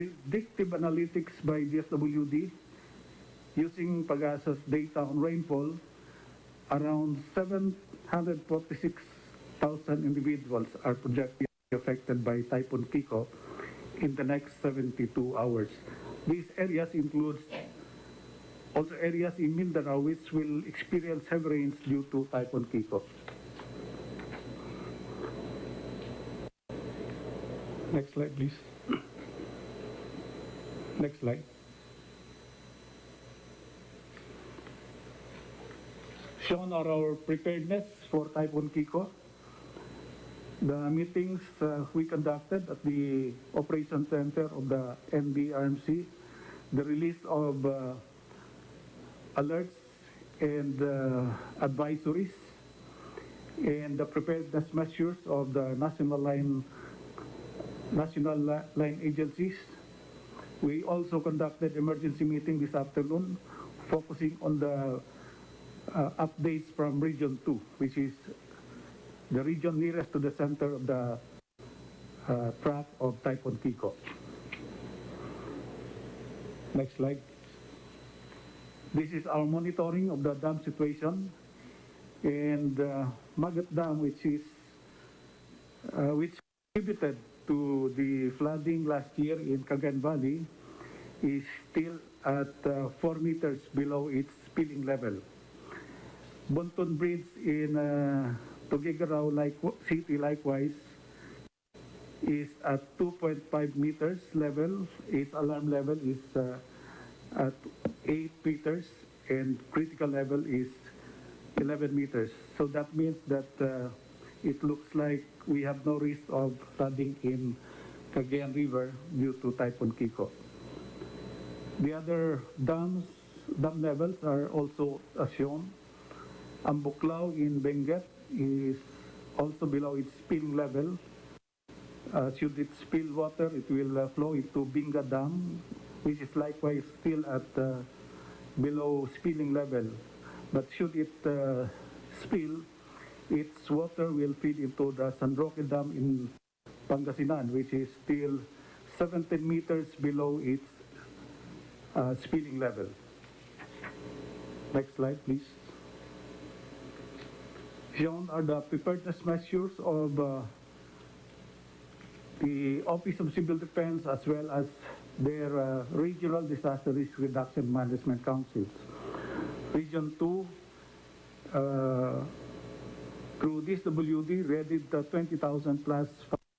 predictive analytics by DSWD using Pag-asa's data on rainfall, around 746,000 individuals are projected to be affected by Typhoon Kiko in the next 72 hours. These areas include also areas in Mindanao which will experience heavy rains due to Typhoon Kiko. Next slide, please. Next slide. Shown are our preparedness for Typhoon Kiko. The meetings we conducted at the Operation Center of the NDRMC, the release of alerts and advisories, and the preparedness measures of the national line agencies. We also conducted emergency meeting this afternoon, focusing on the updates from Region 2, which is the region nearest to the center of the track of Typhoon Kiko. Next slide. This is our monitoring of the dam situation, and Magat Dam, which contributed to the flooding last year in Cagayan Valley, is still at 4 meters below its spilling level. Bonton Bridge in Tuguegarao City likewise is at 2.5 meters level. Its alarm level is at 8 meters and critical level is 11 meters. So that means that it looks like we have no risk of flooding in Cagayan River due to Typhoon Kiko. The other dam levels are also as shown. Ambuklao in Benguet is also below its spilling level. Should it spill water, it will flow into Binga Dam, which is likewise still at below spilling level. But should it spill, its water will feed into the San Roque Dam in Pangasinan, which is still 17 meters below its spilling level. Next slide, please. Shown are the preparedness measures of the Office of Civil Defense as well as their regional disaster risk reduction management councils. Region 2, through DSWD, readied 20,000 plus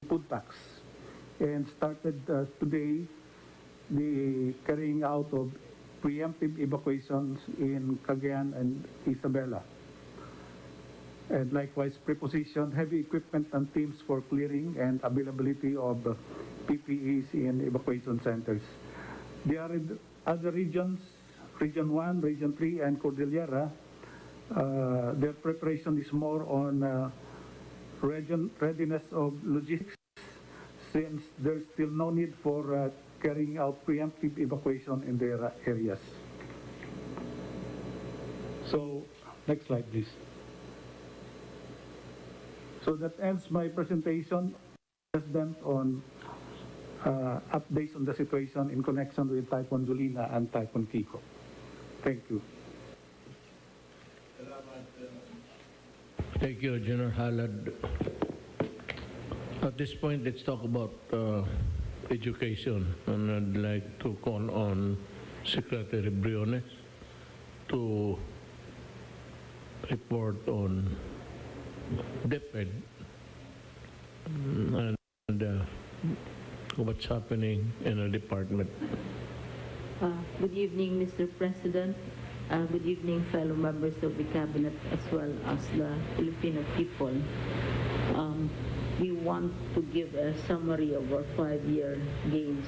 food packs and started today the carrying out of preemptive evacuations in Cagayan and Isabela. And likewise, prepositioned heavy equipment and teams for clearing and availability of PPEs in evacuation centers. There are other regions, Region 1, Region 3, and Cordillera. Their preparation is more on region readiness of logistics, since there's still no need for carrying out preemptive evacuation in their areas. So, next slide, please. So that ends my presentation, President, on updates on the situation in connection with Typhoon Julina and Typhoon Kiko. Thank you. Thank you, General Halad. At this point, let's talk about education, and I'd like to call on Secretary Briones to report on DepEd and what's happening in the department. Good evening, Mr. President. Good evening, fellow members of the Cabinet, as well as the Filipino people. We want to give a summary of our 5-year gains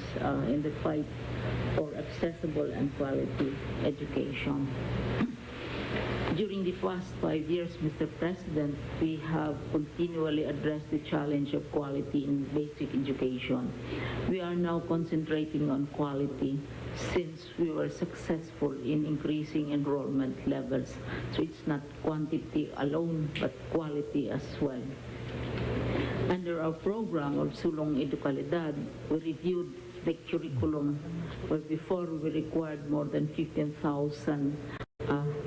in the fight for accessible and quality education. During the past 5 years, Mr. President, we have continually addressed the challenge of quality in basic education. We are now concentrating on quality since we were successful in increasing enrollment levels. So it's not quantity alone, but quality as well. Under our program of Sulong Edukalidad, we reviewed the curriculum, where before we required more than 15,000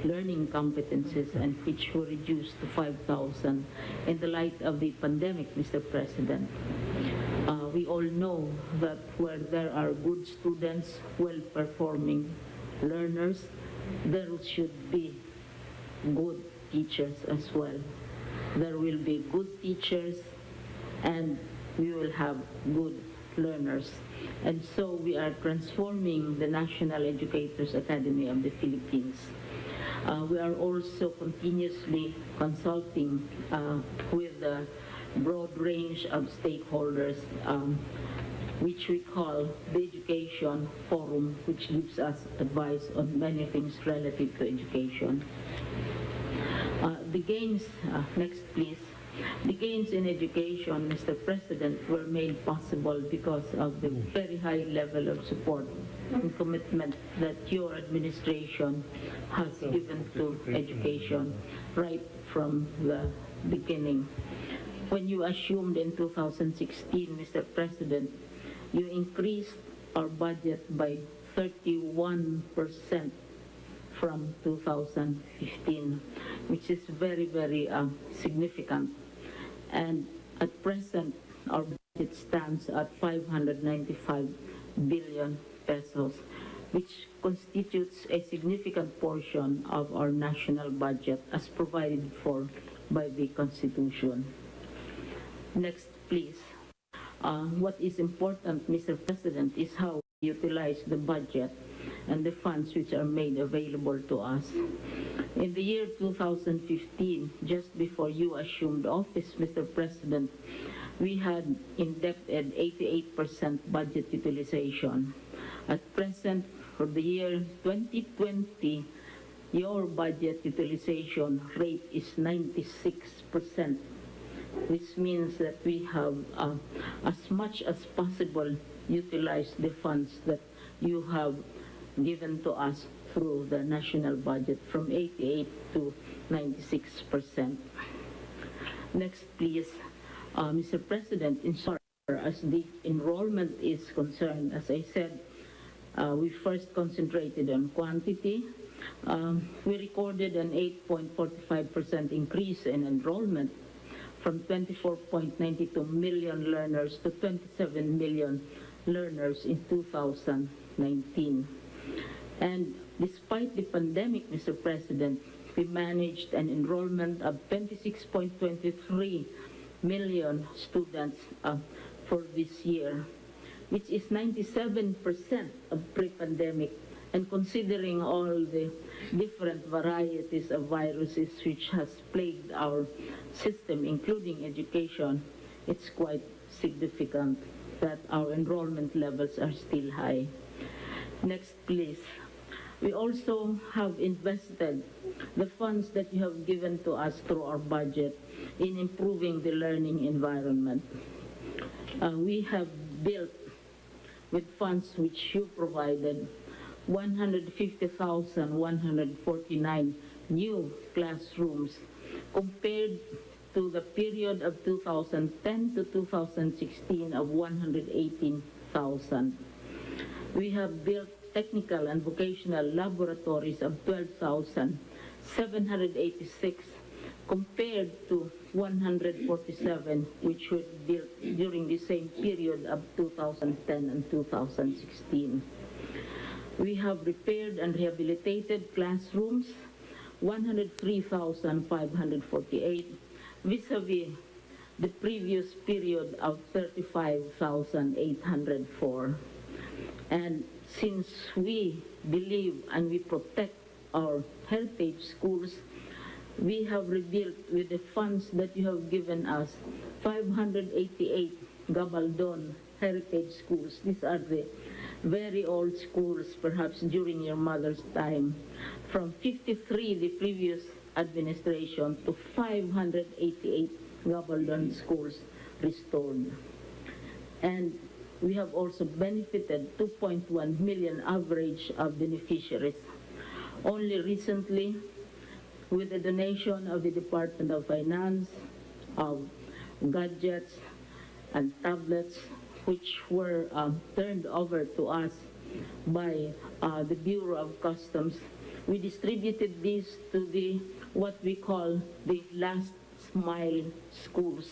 learning competencies, and which were reduced to 5,000 in the light of the pandemic, Mr. President. We all know that where there are good students, well-performing learners, there should be good teachers as well. There will be good teachers and we will have good learners. And so we are transforming the National Educators Academy of the Philippines. We are also continuously consulting with the broad range of stakeholders, which we call the Education Forum, which gives us advice on many things relative to education. The gains, next please. The gains in education, Mr. President, were made possible because of the very high level of support and commitment that your administration has given to education right from the beginning. When you assumed in 2016, Mr. President, you increased our budget by 31% from 2015, which is very, very significant. And at present, our budget stands at 595 billion pesos, which constitutes a significant portion of our national budget as provided for by the Constitution. Next, please. What is important, Mr. President, is how we utilize the budget and the funds which are made available to us. In the year 2015, just before you assumed office, Mr. President, we had indebted 88% budget utilization. At present, for the year 2020, your budget utilization rate is 96%. This means that we have, as much as possible, utilized the funds that you have given to us through the national budget from 88 to 96%. Next, please. Mr. President, insofar as the enrollment is concerned, as I said, we first concentrated on quantity. We recorded an 8.45% increase in enrollment from 24.92 million learners to 27 million learners in 2019. And despite the pandemic, Mr. President, we managed an enrollment of 26.23 million students for this year, which is 97% of pre-pandemic. And considering all the different varieties of viruses which has plagued our system, including education, it's quite significant that our enrollment levels are still high. Next, please. We also have invested the funds that you have given to us through our budget in improving the learning environment. We have built, with funds which you provided, 150,149 new classrooms compared to the period of 2010 to 2016 of 118,000. We have built technical and vocational laboratories of 12,786 compared to 147 which were built during the same period of 2010 and 2016. We have repaired and rehabilitated classrooms, 103,548, vis-a-vis the previous period of 35,804. And since we believe and we protect our heritage schools, we have rebuilt with the funds that you have given us 588 Gabaldon heritage schools. These are the very old schools, perhaps during your mother's time, from 53 the previous administration to 588 Gabaldon schools restored. And we have also benefited 2.1 million average of beneficiaries. Only recently, with the donation of the Department of Finance, of gadgets and tablets, which were turned over to us by the Bureau of Customs. We distributed these to the what we call the last mile schools,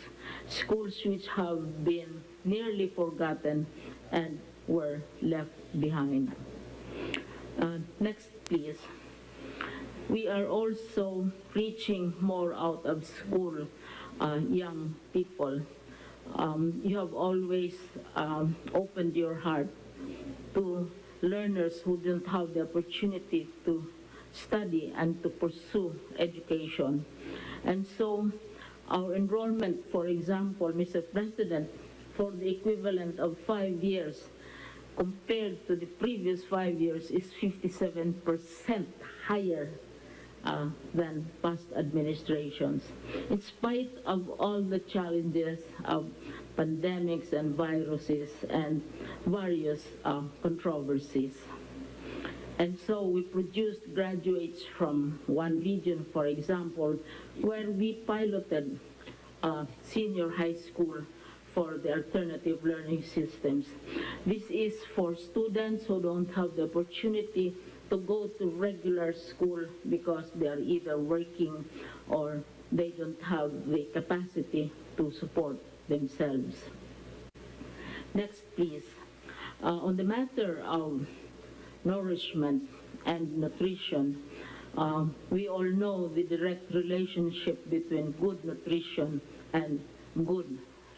schools which have been nearly forgotten and were left behind. Next, please. We are also reaching more out of school young people. You have always opened your heart to learners who don't have the opportunity to study and to pursue education. And so our enrollment, for example, Mr. President, for the equivalent of 5 years compared to the previous 5 years is 57% higher than past administrations, in spite of all the challenges of pandemics and viruses and various controversies. And so we produced graduates from one region, for example, where we piloted senior high school for the alternative learning systems. This is for students who don't have the opportunity to go to regular school because they are either working or they don't have the capacity to support themselves. Next, please. On the matter of nourishment and nutrition, we all know the direct relationship between good nutrition and good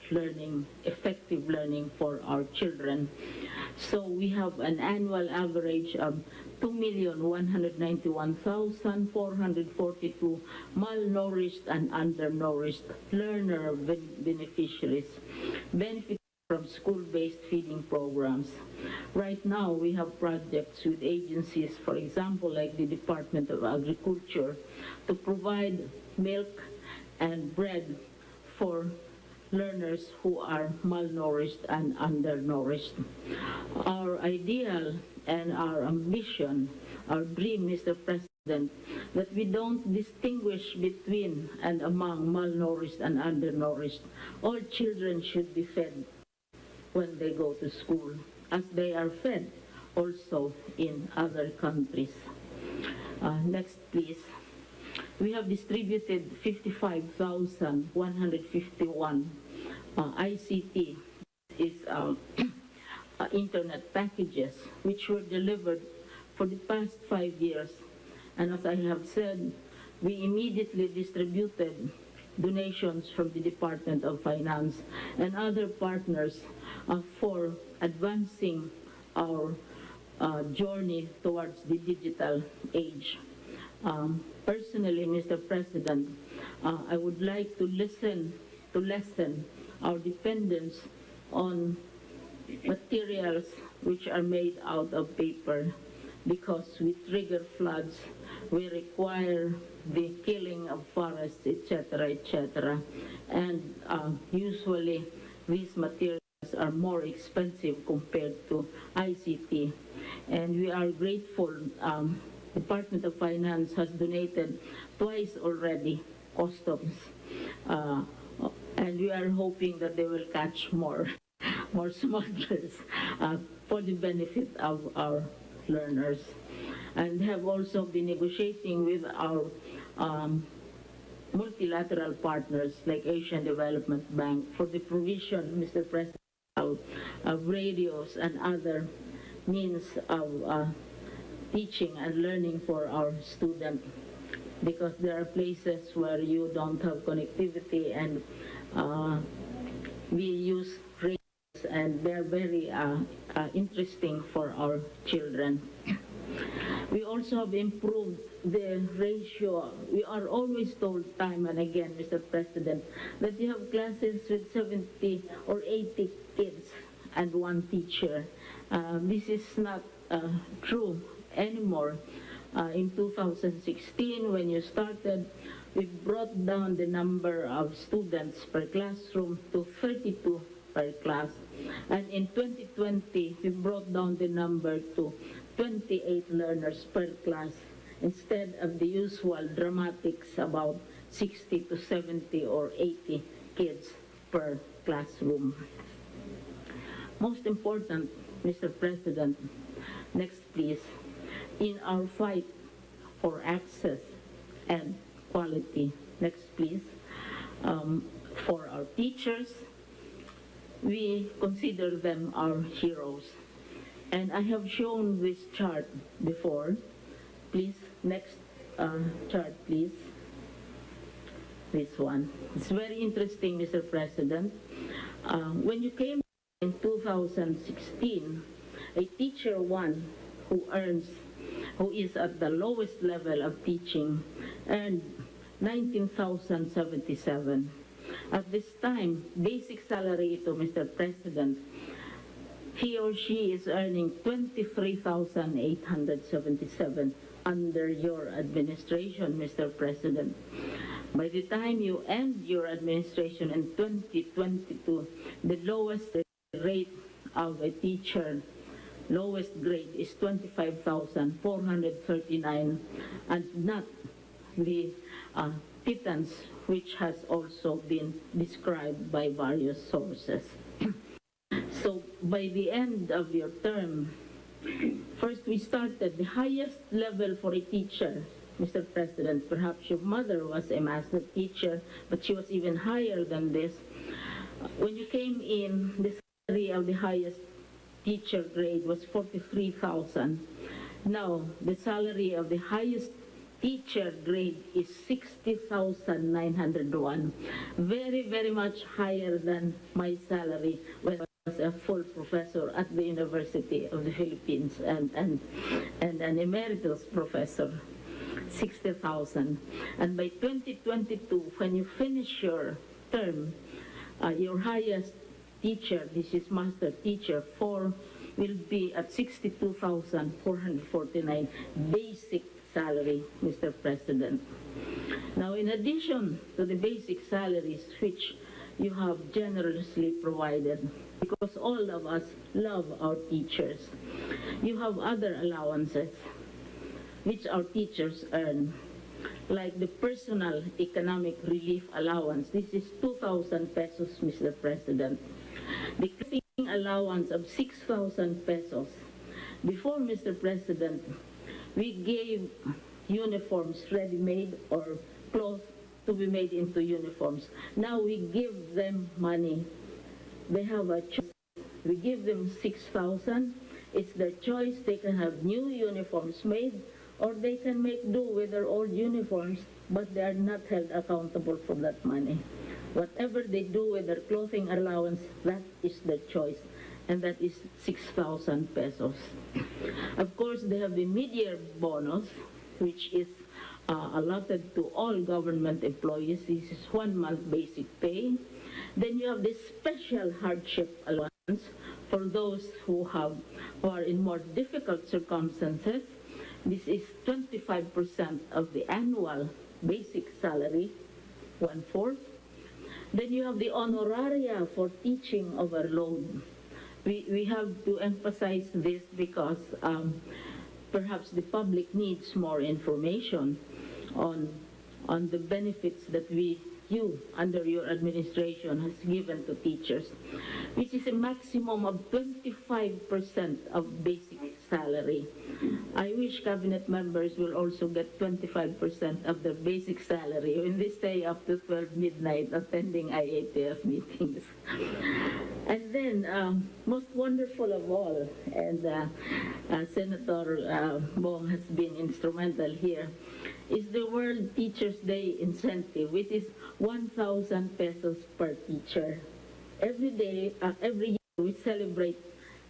learning, effective learning for our children. So we have an annual average of 2,191,442 malnourished and undernourished learner beneficiaries benefiting from school-based feeding programs. Right now, we have projects with agencies, for example, like the Department of Agriculture, to provide milk and bread for learners who are malnourished and undernourished. Our ideal and our ambition, our dream, Mr. President, that we don't distinguish between and among malnourished and undernourished. All children should be fed when they go to school, as they are fed also in other countries. Next, please. We have distributed 55,151 ICT is internet packages which were delivered for the past 5 years. And as I have said, we immediately distributed donations from the Department of Finance and other partners for advancing our journey towards the digital age. Personally, Mr. President, I would like to lessen our dependence on materials which are made out of paper, because we trigger floods, we require the killing of forests, etc., etc. And usually these materials are more expensive compared to ICT. And we are grateful. Department of Finance has donated twice already customs, and we are hoping that they will catch more smugglers for the benefit of our learners, and have also been negotiating with our multilateral partners like Asian Development Bank for the provision, Mr. President, of radios and other means of teaching and learning for our students, because there are places where you don't have connectivity, and we use radios, and they're very interesting for our children. We also have improved the ratio. We are always told time and again, Mr. President, that you have classes with 70 or 80 kids and one teacher. This is not true anymore. In 2016, when you started, we brought down the number of students per classroom to 32 per class. And in 2020, we brought down the number to 28 learners per class, instead of the usual dramatics about 60 to 70 or 80 kids per classroom. most important, Mr. President, next please, in our fight for access and quality, next please, for our teachers, we consider them our heroes. And I have shown this chart before. Please, next chart, please. This one. It's very interesting, Mr. President. When you came in 2016, a teacher one who is at the lowest level of teaching, earned 19,077. At this time, basic salary to Mr. President, he or she is earning 23,877 under your administration, Mr. President. By the time you end your administration in 2022, the lowest rate of a teacher, lowest grade, is 25,439, and not the pittance which has also been described by various sources. So by the end of your term, first we started the highest level for a teacher, Mr. President. Perhaps your mother was a master teacher, but she was even higher than this. When you came in, the salary of the highest teacher grade was 43,000. Now, the salary of the highest teacher grade is 60,901. Very, very much higher than my salary when I was a full professor at the University of the Philippines and an emeritus professor. 60,000. And by 2022, when you finish your term, your highest teacher, this is master teacher 4, will be at 62,449 basic salary, Mr. President. Now, in addition to the basic salaries which you have generously provided, because all of us love our teachers, you have other allowances which our teachers earn, like the personal economic relief allowance. This is 2,000 pesos, Mr. President. The clothing allowance of 6,000 pesos. Before, Mr. President, we gave uniforms ready-made or clothes to be made into uniforms. Now we give them money. They have a choice. We give them 6,000. It's their choice. They can have new uniforms made, or they can make do with their old uniforms, but they are not held accountable for that money. Whatever they do with their clothing allowance, that is their choice, and that is 6,000 pesos. Of course, they have the mid-year bonus, which is allotted to all government employees. This is 1 month basic pay. Then you have the special hardship allowance for those who are in more difficult circumstances. This is 25% of the annual basic salary, 1/4. Then you have the honoraria for teaching overload. We have to emphasize this because perhaps the public needs more information on the benefits that you, under your administration, has given to teachers, which is a maximum of 25% of basic salary. I wish cabinet members will also get 25% of their basic salary when they stay up to 12 midnight attending IATF meetings. And then, most wonderful of all, and Senator Bong has been instrumental here, is the World Teachers Day incentive, which is 1,000 pesos per teacher. Every year we celebrate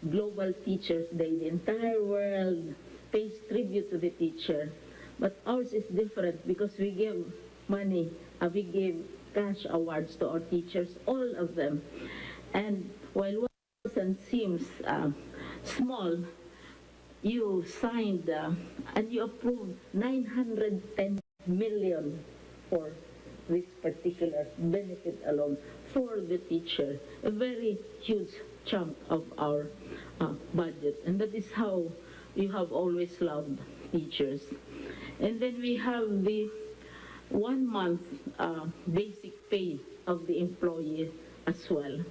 Global Teachers Day. The entire world pays tribute to the teacher. But ours is different because we give money, we give cash awards to our teachers, all of them. And while 1,000 seems small, you signed and you approved 910 million for this particular benefit alone for the teacher, a very huge chunk of our budget. And that is how you have always loved teachers. And then we have the 1 month basic pay of the employee as well.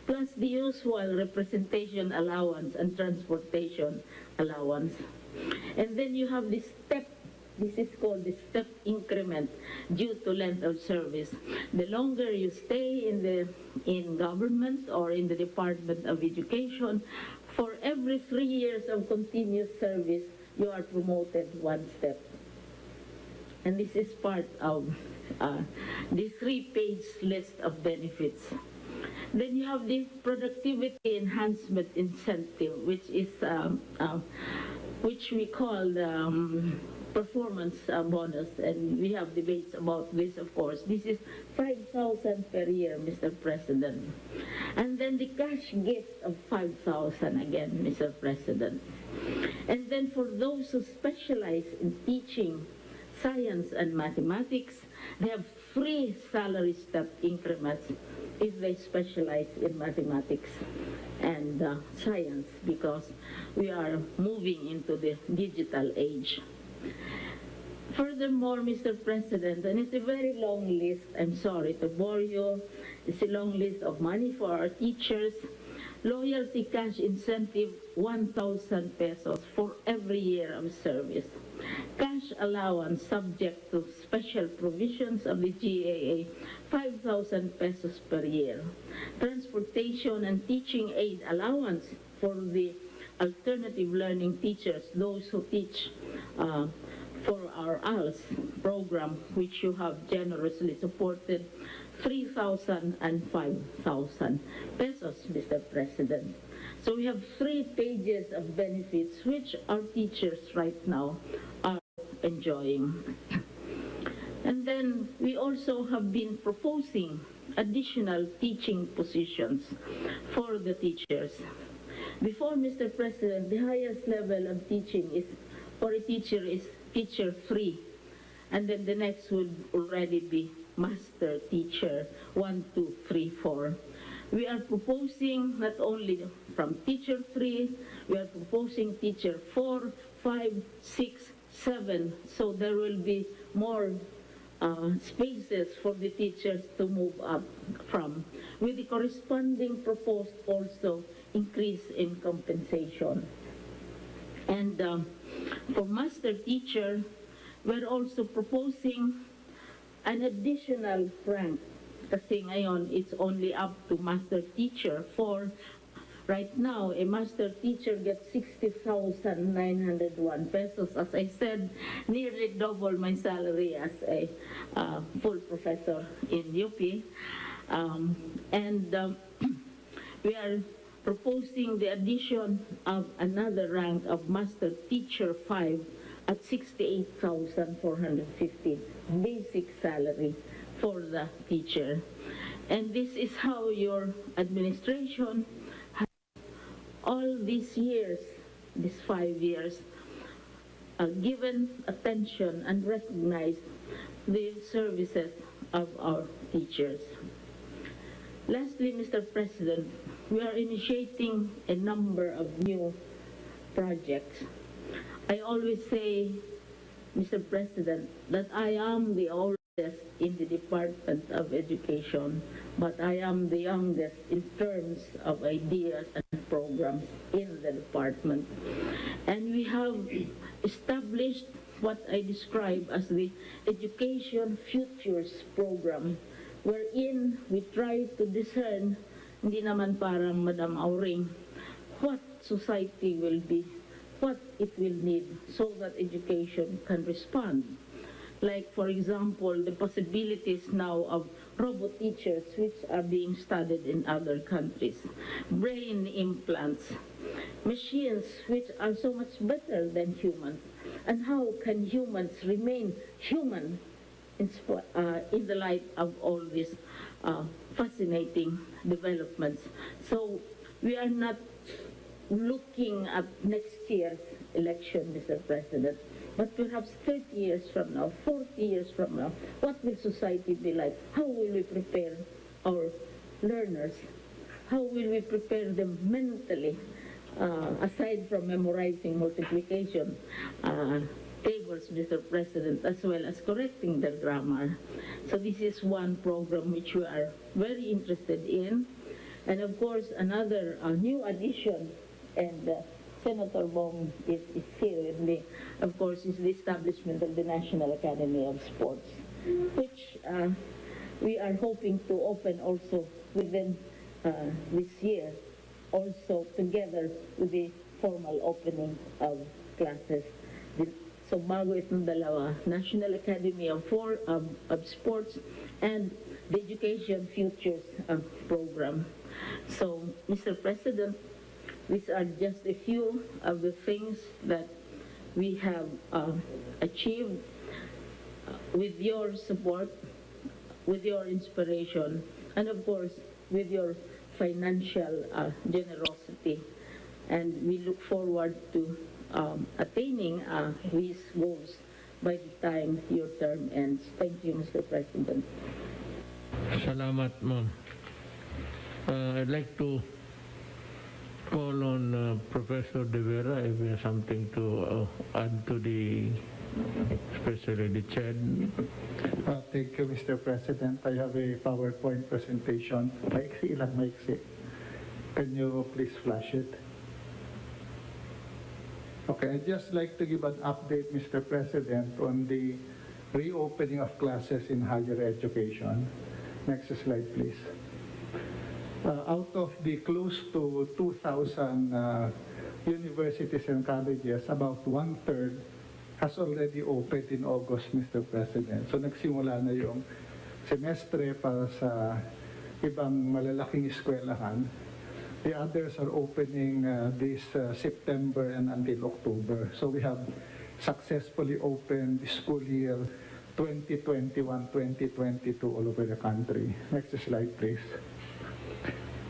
plus the usual representation allowance and transportation allowance. And then you have the step, this is called the step increment due to length of service. The longer you stay in government or in the Department of Education, for every 3 years of continuous service, you are promoted one step. And this is part of the 3-page list of benefits. Then you have the productivity enhancement incentive, which is which we call the performance bonus, and we have debates about this, of course. This is 5,000 per year, Mr. President. And then the cash gift of 5,000 again, Mr. President. And then for those who specialize in teaching science and mathematics, they have free salary step increments if they specialize in mathematics and science, because we are moving into the digital age. Furthermore, Mr. President, and it's a very long list, I'm sorry to bore you, it's a long list of money for our teachers. Loyalty cash incentive, 1,000 pesos for every year of service. Cash allowance subject to special provisions of the GAA, 5,000 pesos per year. Transportation and teaching aid allowance for the alternative learning teachers, those who teach for our ALS program, which you have generously supported, 3,000 and 5,000 pesos, Mr. President. So we have 3 pages of benefits which our teachers right now are enjoying. And then we also have been proposing additional teaching positions for the teachers. Before, Mr. President, the highest level of teaching is for a teacher is teacher 3, and then the next would already be master teacher 1, 2, 3, 4. We are proposing not only from teacher 3, we are proposing teacher 4, 5, 6, 7, so there will be more spaces for the teachers to move up from, with the corresponding proposed also increase in compensation. And for master teacher, we're also proposing an additional rank, kasi ngayon it's only up to master teacher 4. Right now, a master teacher gets 60,901 pesos. As I said, nearly double my salary as a full professor in UP. We are proposing the addition of another rank of master teacher 5 at 68,450 basic salary for the teacher. And this is how your administration has all these years, these 5 years, given attention and recognized the services of our teachers. Lastly, Mr. President, we are initiating a number of new projects. I always say, Mr. President, that I am the oldest in the Department of Education, but I am the youngest in terms of ideas and programs in the department. And we have established what I describe as the Education Futures Program, wherein we try to discern, hindi naman parang Madam Auring, what society will be, what it will need, so that education can respond. Like, for example, the possibilities now of robot teachers, which are being studied in other countries, brain implants, machines which are so much better than humans, and how can humans remain human in the light of all these fascinating developments. So we are not looking at next year's election, Mr. President, but perhaps 30 years from now, 40 years from now, what will society be like? How will we prepare our learners? How will we prepare them mentally, aside from memorizing multiplication tables, Mr. President, as well as correcting their grammar? So this is one program which we are very interested in. And of course, another new addition, and Senator Bong is here with me, of course, is the establishment of the National Academy of Sports, which we are hoping to open also within this year, also together with the formal opening of classes. So bago itong dalawa, National Academy of Sports and the Education Futures program. So, Mr. President, these are just a few of the things that we have achieved with your support, with your inspiration, and of course, with your financial generosity. And we look forward to attaining these goals by the time your term ends. Thank you, Mr. President. Salamat, ma'am. I'd like to call on Professor De Vera if he has something to add to especially the CHED. Thank you, Mr. President. I have a PowerPoint presentation. Maiksi lang, maiksi. Can you please flash it? Okay, I'd just like to give an update, Mr. President, on the reopening of classes in higher education. Next slide, please. Out of the close to 2,000 universities and colleges, about 1/3 has already opened in August, Mr. President. So nagsimula na yung semestre para sa ibang malalaking eskwelahan. The others are opening this September and until October. So we have successfully opened the school year 2021-2022 all over the country. Next slide, please.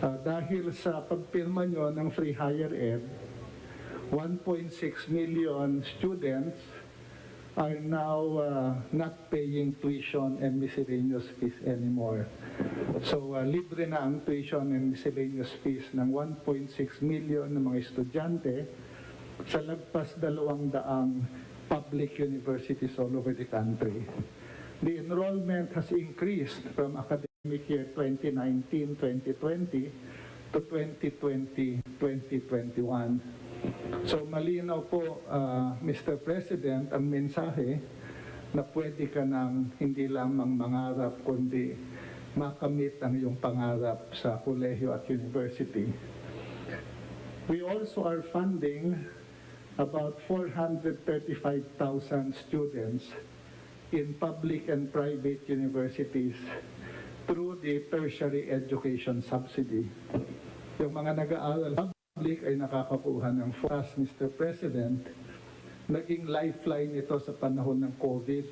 Dahil sa pagpirma nyo ng free higher ed, 1.6 million students are now not paying tuition and miscellaneous fees anymore. So libre na ang tuition and miscellaneous fees ng 1.6 million ng mga estudyante sa lagpas 200 public universities all over the country. The enrollment has increased from academic year 2019-2020 to 2020-2021. So malinaw po, Mr. President, ang mensahe na pwede ka nang hindi lamang mangarap kundi makamit ang iyong pangarap sa kolehiyo at university. We also are funding about 435,000 students in public and private universities through the tertiary education subsidy. Yung mga nag-aaral sa public ay nakakakuha ng funds, Mr. President. Naging lifeline ito sa panahon ng COVID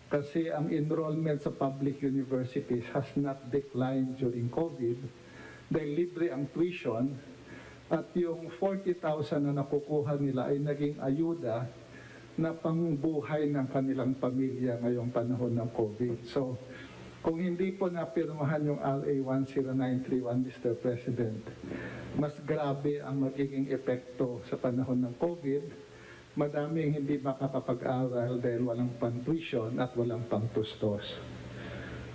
kasi ang enrollment sa public universities has not declined during COVID dahil libre ang tuition at yung 40,000 na nakukuha nila ay naging ayuda na pangbuhay ng kanilang pamilya ngayong panahon ng COVID. So, kung hindi po napirmahan yung RA 10931, Mr. President, mas grabe ang magiging epekto sa panahon ng COVID. Madaming hindi makakapag-aral dahil walang pang-tuition at walang pang-tustos.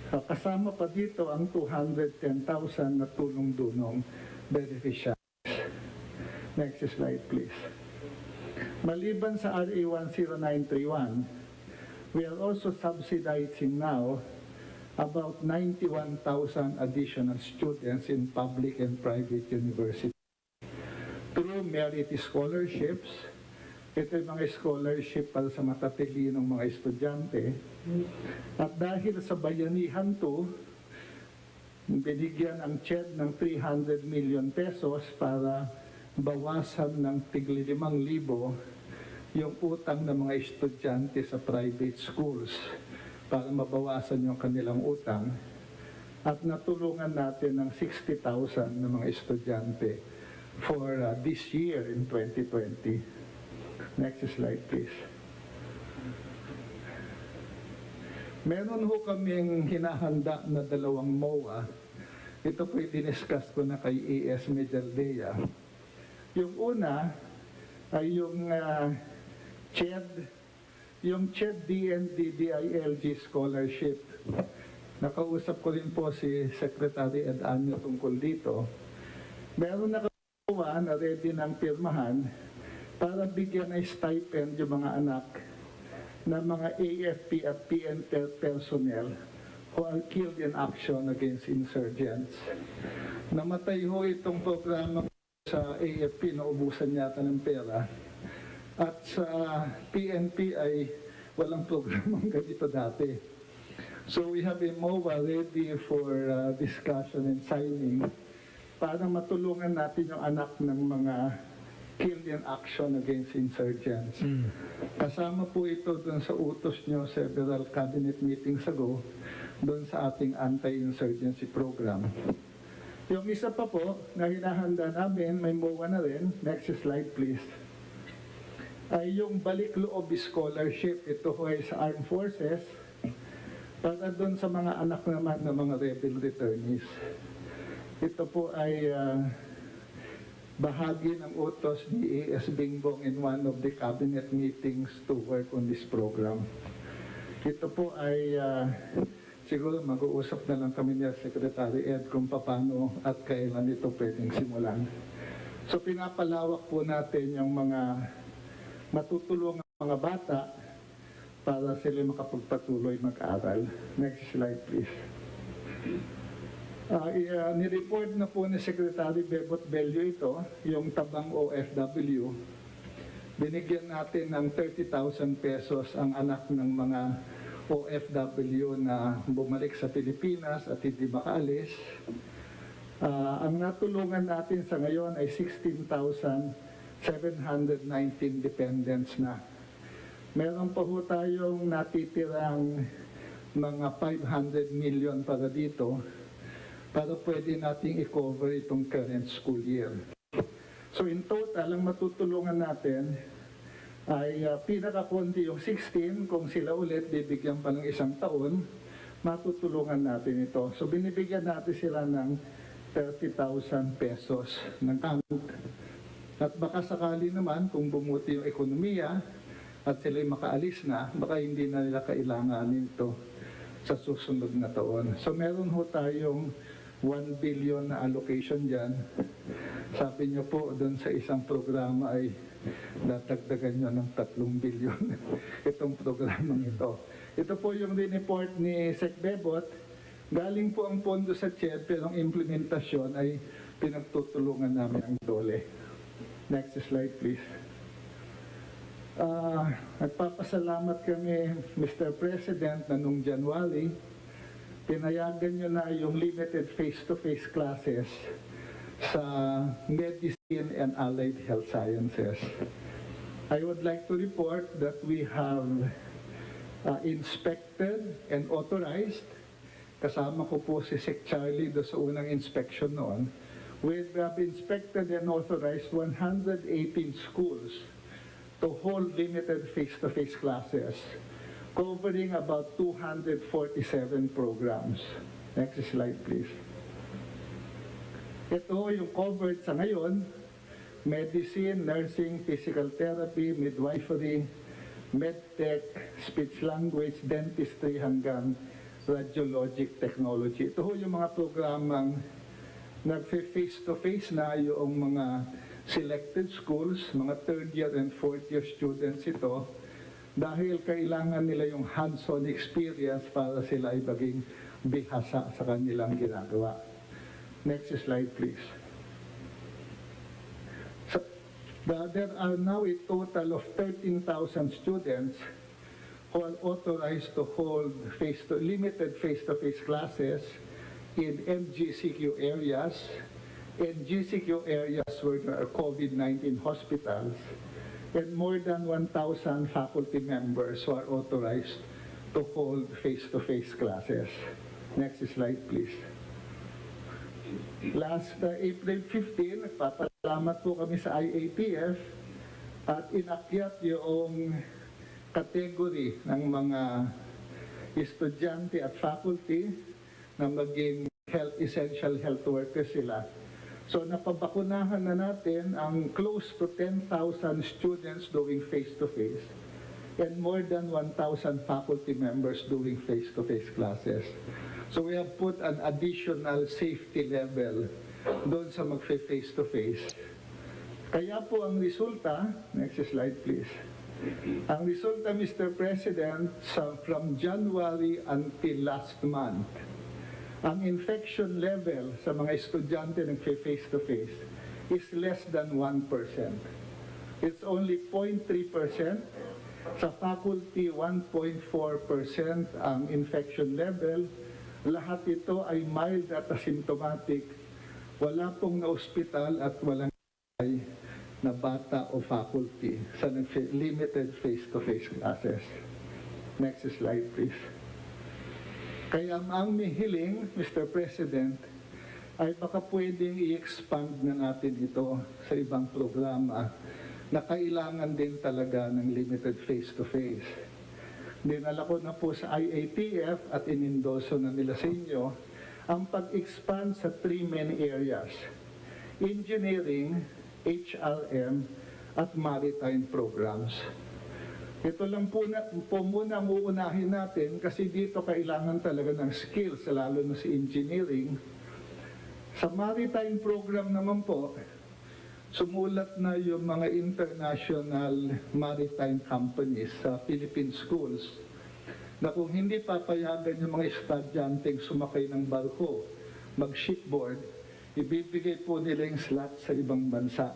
Kasama pa dito ang 210,000 na tulong-dunong beneficiaries. Next slide, please. Maliban sa RA 10931, we are also subsidizing now about 91,000 additional students in public and private universities through merit scholarships. Ito yung mga scholarship para sa matatilinong mga estudyante. At dahil sa bayanihan to, binigyan ang CHED ng 300 million pesos para bawasan ng tigli 5,000 yung utang ng mga estudyante sa private schools para mabawasan yung kanilang utang. At natulungan natin ng 60,000 ng mga estudyante for this year in 2020. Next slide, please. Meron ho kaming hinahanda na 2 MOA. Ito po i-discuss ko na kay ES Medaldea. Yung una ay yung CHED, yung CHED DND DILG scholarship. nakausap ko rin po si Secretary Ed Anyo tungkol dito. Meron nakakuha na ready ng pirmahan para bigyan ng stipend yung mga anak na mga AFP at PNP personnel who are killed in action against insurgents. Namatay ho itong programa sa AFP, naubusan yata ng pera. At sa PNP ay walang programang ganito dati. So we have a MOA ready for discussion and signing para matulungan natin yung anak ng mga killed in action against insurgents. Kasama po ito dun sa utos nyo several cabinet meetings ago dun sa ating anti-insurgency program. Yung isa pa po na hinahanda namin, may MOA na rin, next slide please, ay yung balik loob scholarship. Ito ho ay sa Armed Forces para dun sa mga anak naman ng mga rebel returnees. Ito po ay bahagi ng utos ni A.S. Bingbong in one of the cabinet meetings to work on this program. Ito po ay siguro mag-uusap na lang kami ni Secretary Ed kung paano at kailan ito pwedeng simulan. So pinapalawak po natin yung mga matutulungan mga bata para sila makapagpatuloy mag-aral. Next slide please. Nireport na po ni Secretary Bebot Bello ito, yung tabang OFW. Binigyan natin ng 30,000 pesos ang anak ng mga OFW na bumalik sa Pilipinas at hindi makaalis. Ang natulungan natin sa ngayon ay 16,719 dependents na. Meron pa po tayong natitirang mga 500 million para dito para pwede nating i-cover itong current school year. So in total, ang matutulungan natin ay pinakakunti yung 16, kung sila ulit bibigyan pa ng isang taon, matutulungan natin ito. So binibigyan natin sila ng 30,000 pesos ng count. At baka sakali naman, kung bumuti yung ekonomiya at sila'y makaalis na, baka hindi na nila kailanganin ito sa susunod na taon. So meron ho tayong 1 billion na allocation dyan. Sabi nyo po, doon sa isang programa ay datagdagan nyo ng 3 billion itong programang ito. Ito po yung report ni Sec Bebot. Galing po ang pondo sa CHED, pero ang implementasyon ay pinagtutulungan namin ang DOLE. Next slide please. Nagpapasalamat kami, Mr. President, na noong January, pinayagan nyo na yung limited face-to-face classes sa medicine and allied health sciences. I would like to report that we have inspected and authorized, kasama ko po si Sec Charlie do sa unang inspection noon, we have inspected and authorized 118 schools to hold limited face-to-face classes, covering about 247 programs. Next slide, please. Ito yung covered sa ngayon: medicine, nursing, physical therapy, midwifery, medtech, speech language, dentistry, hanggang radiologic technology. Ito yung mga programang nag-face-to-face na yung mga selected schools, mga third year and fourth year students ito, dahil kailangan nila yung hands-on experience para sila ay maging bihasa sa kanilang ginagawa. Next slide, please. So, there are now a total of 13,000 students who are authorized to hold limited face-to-face classes in MGCQ areas, and GCQ areas where there are COVID-19 hospitals, and more than 1,000 faculty members who are authorized to hold face-to-face classes. Next slide, please. Last April 15, nagpapalamat po kami sa IATF at inakyat yung category ng mga estudyante at faculty na maging essential health workers sila. So napabakunahan na natin ang close to 10,000 students doing face-to-face and more than 1,000 faculty members doing face-to-face classes. So we have put an additional safety level doon sa mag-face-to-face. Kaya po ang resulta, next slide please. Ang resulta, Mr. President, from January until last month, ang infection level sa mga estudyante ng face-to-face is less than 1%. It's only 0.3%. Sa faculty, 1.4% ang infection level. Lahat ito ay mild at asymptomatic. Wala pong na-ospital at walang na bata o faculty sa limited face-to-face classes. Next slide, please. Kaya ang hiling, Mr. President, ay baka pwedeng i-expand na natin ito sa ibang programa na kailangan din talaga ng limited face-to-face. Dinala ko na po sa IATF at inindoso na nila sa inyo ang pag-expand sa 3 main areas: engineering, HRM, at maritime programs. Ito lang po muna ang uunahin natin kasi dito kailangan talaga ng skills, lalo na sa engineering. Sa maritime program naman po, sumulat na yung mga international maritime companies sa Philippine schools na kung hindi papayagan yung mga estudyanteng sumakay ng barko, mag-shipboard, ibibigay po nila yung slot sa ibang bansa.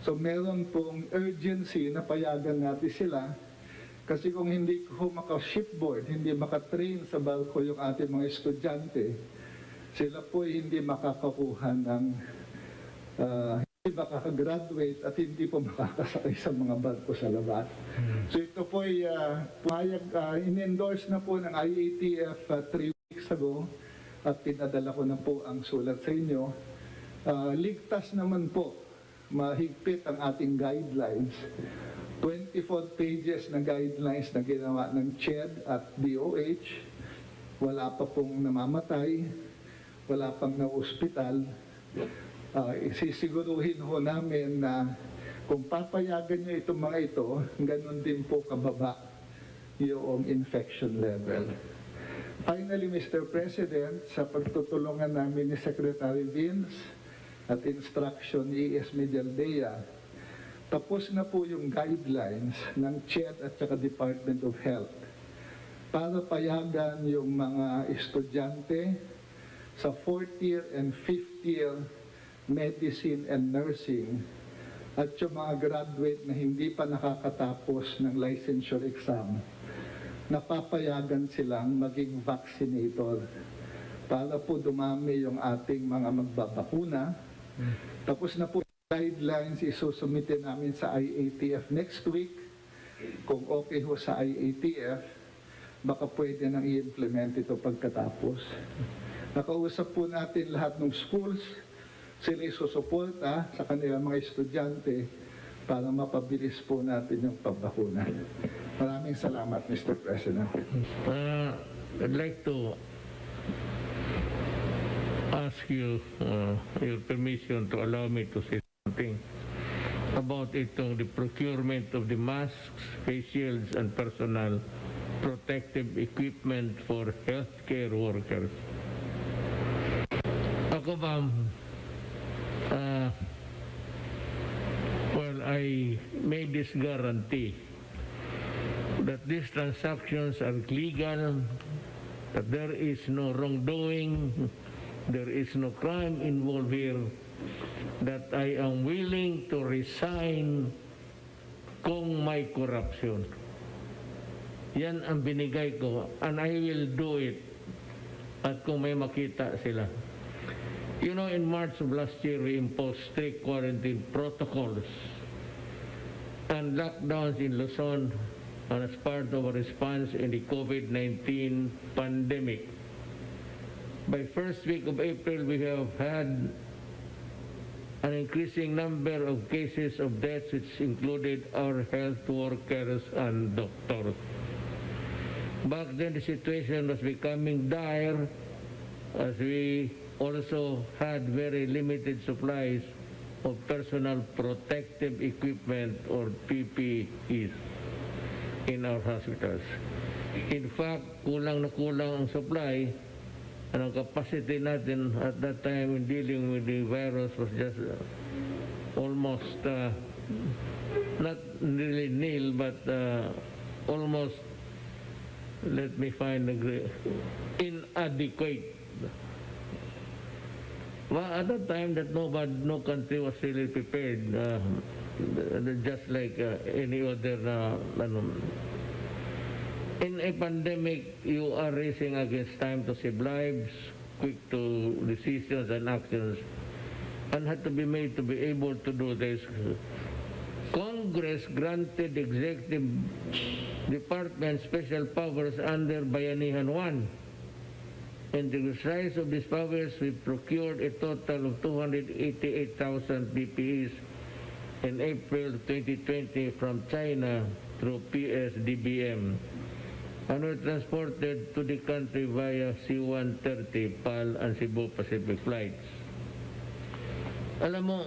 So meron pong urgency na payagan natin sila kasi kung hindi ko maka-shipboard, hindi maka-train sa barko yung ating mga estudyante, sila po hindi makakakuha ng hindi makakagraduate at hindi po makakasakay sa mga barko sa labas. So ito po ay in-endorse na po ng IATF 3 weeks ago at pinadala ko na po ang sulat sa inyo. Ligtas naman po, mahigpit ang ating guidelines. 24 pages na guidelines na ginawa ng CHED at DOH. Wala pa pong namamatay, wala pang na-hospital. Isisiguruhin ho namin na kung papayagan nyo itong mga ito, ganun din po kababa yung infection level. Finally, Mr. President, sa pagtutulungan namin ni Secretary Vince at instruction ni ES Medialdea, tapos na po yung guidelines ng CHED at saka Department of Health para payagan yung mga estudyante sa 4th year and 5th year medicine and nursing at yung mga graduate na hindi pa nakakatapos ng licensure exam, napapayagan silang maging vaccinator para po dumami yung ating mga magbabakuna. Tapos na po guidelines, isusumitin namin sa IATF next week. Kung okay ho sa IATF, baka pwede nang i-implement ito pagkatapos. Nakausap po natin lahat ng schools, sila isusuporta sa kanilang mga estudyante para mapabilis po natin yung pagbakuna. Maraming salamat, Mr. President. I'd like to ask you your permission to allow me to say something about the procurement of the masks, face shields, and personal protective equipment for healthcare workers. Ako ba, well, I made this guarantee that these transactions are legal, that there is no wrongdoing, there is no crime involved here, that I am willing to resign kung may corruption. Yan ang binigay ko, and I will do it at kung may makita sila. You know, in March of last year, we imposed strict quarantine protocols and lockdowns in Luzon as part of a response in the COVID-19 pandemic. By first week of April, we have had an increasing number of cases of deaths, which included our health workers and doctors. Back then, the situation was becoming dire as we also had very limited supplies of personal protective equipment or PPEs in our hospitals. In fact, kulang na kulang ang supply ang capacity natin at that time in dealing with the virus was just almost not really nil, but almost, let me find the inadequate. Well, at that time that no country was really prepared, just like any other. In a pandemic, you are racing against time to save lives, quick to decisions and actions, and had to be made to be able to do this. Congress granted executive department special powers under Bayanihan 1. In the exercise of these powers, we procured a total of 288,000 PPEs in April 2020 from China through PSDBM and were transported to the country via C-130, PAL, and Cebu Pacific flights. Alam mo,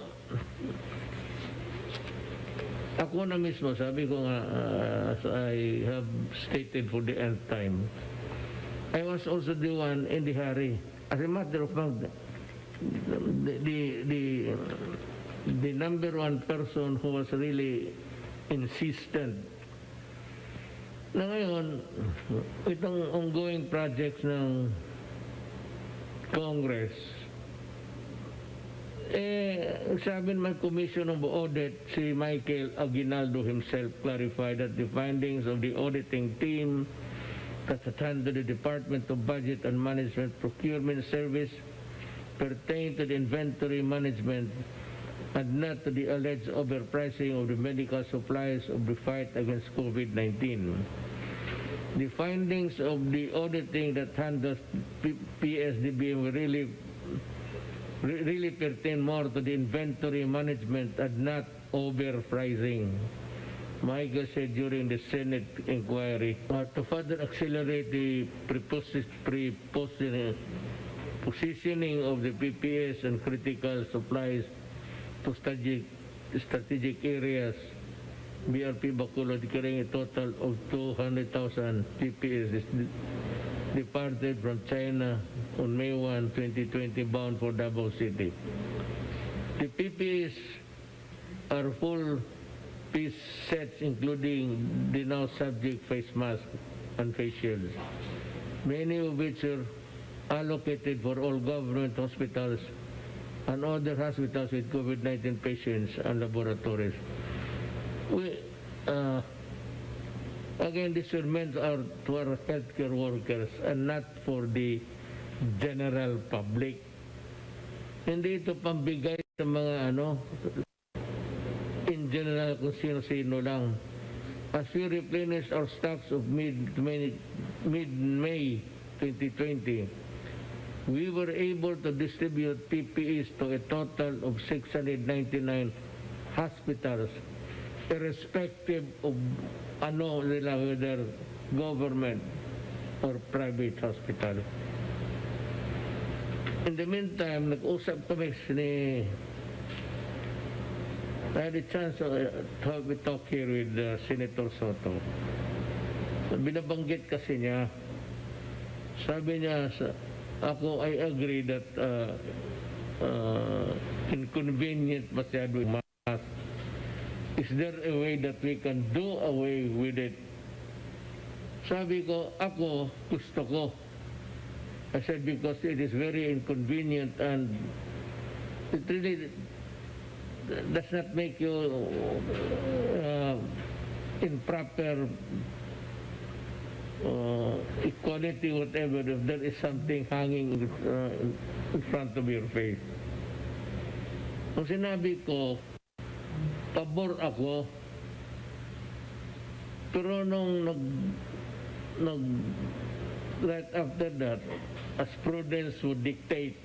ako na mismo, sabi ko nga, as I have stated for the nth time, I was also the one in the hurry. As a matter of fact, the number one person who was really insistent na ngayon, itong ongoing projects ng Congress, sabi naman Commission of Audit, si Michael Aguinaldo himself clarified that the findings of the auditing team that attended the Department of Budget and Management Procurement Service pertain to the inventory management and not to the alleged overpricing of the medical supplies of the fight against COVID-19. The findings of the auditing that handles PSDB really pertain more to the inventory management and not overpricing. Michael said during the Senate inquiry, to further accelerate the positioning of the PPS and critical supplies to strategic areas, BRP Bacolod carrying a total of 200,000 PPS departed from China on May 1, 2020, bound for Davao City. The PPS are full piece sets including the now subject face mask and face shields, many of which are allocated for all government hospitals and other hospitals with COVID-19 patients and laboratories. Again, these are meant to our healthcare workers and not for the general public. Hindi ito pambigay sa mga in general kung sino-sino lang. As we replenish our stocks of mid-May 2020, we were able to distribute PPEs to a total of 699 hospitals, irrespective of whether government or private hospital. In the meantime, nag-usap kami I had a chance to have a talk here with Senator Soto. Binabanggit kasi niya, sabi niya, I agree that inconvenient masyado yung mask. Is there a way that we can do away with it? Sabi ko, ako, gusto ko. I said, because it is very inconvenient and it really does not make you in proper equality, whatever, if there is something hanging in front of your face. Kung sinabi ko, pabor ako, pero nung right after that, as prudence would dictate,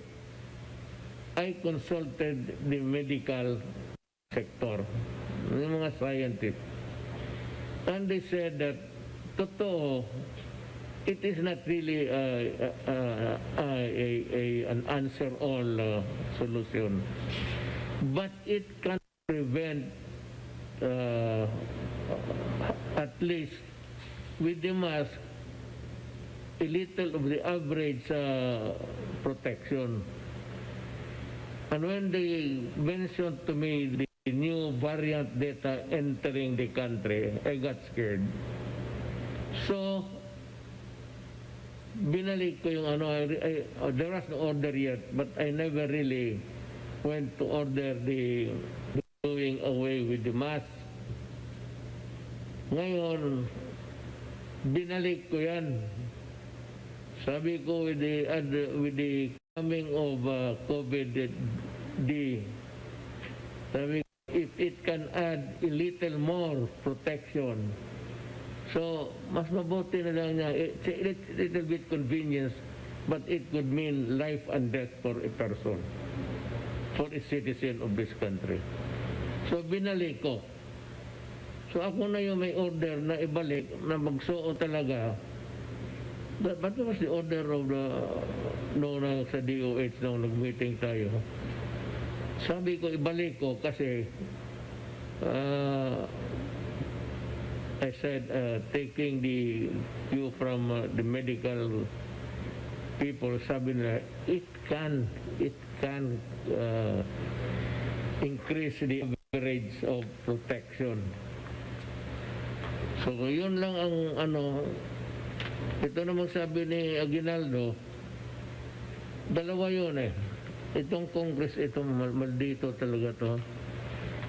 I consulted the medical sector, yung mga scientists, and they said that totoo, it is not really an answer-all solution, but it can prevent at least with the mask a little of the average protection. And when they mentioned to me the new variant data entering the country, I got scared. So, binalik ko yung there was no order yet, but I never really went to order the doing away with the mask. Ngayon, binalik ko yan. Sabi ko with the coming of COVID-D, sabi ko, if it can add a little more protection, so mas mabuti na lang niya, it's a little bit convenience, but it could mean life and death for a person, for a citizen of this country. So binalik ko. So ako na yung may order na ibalik, na magsuot talaga. But was the order of sa DOH nung nag-meeting tayo? Sabi ko, ibalik ko kasi I said, taking the cue from the medical people, sabi nila, it can increase the average of protection. So yun lang ang ito namang sabi ni Aguinaldo, dalawa yun eh. Itong Congress, itong maldito talaga to.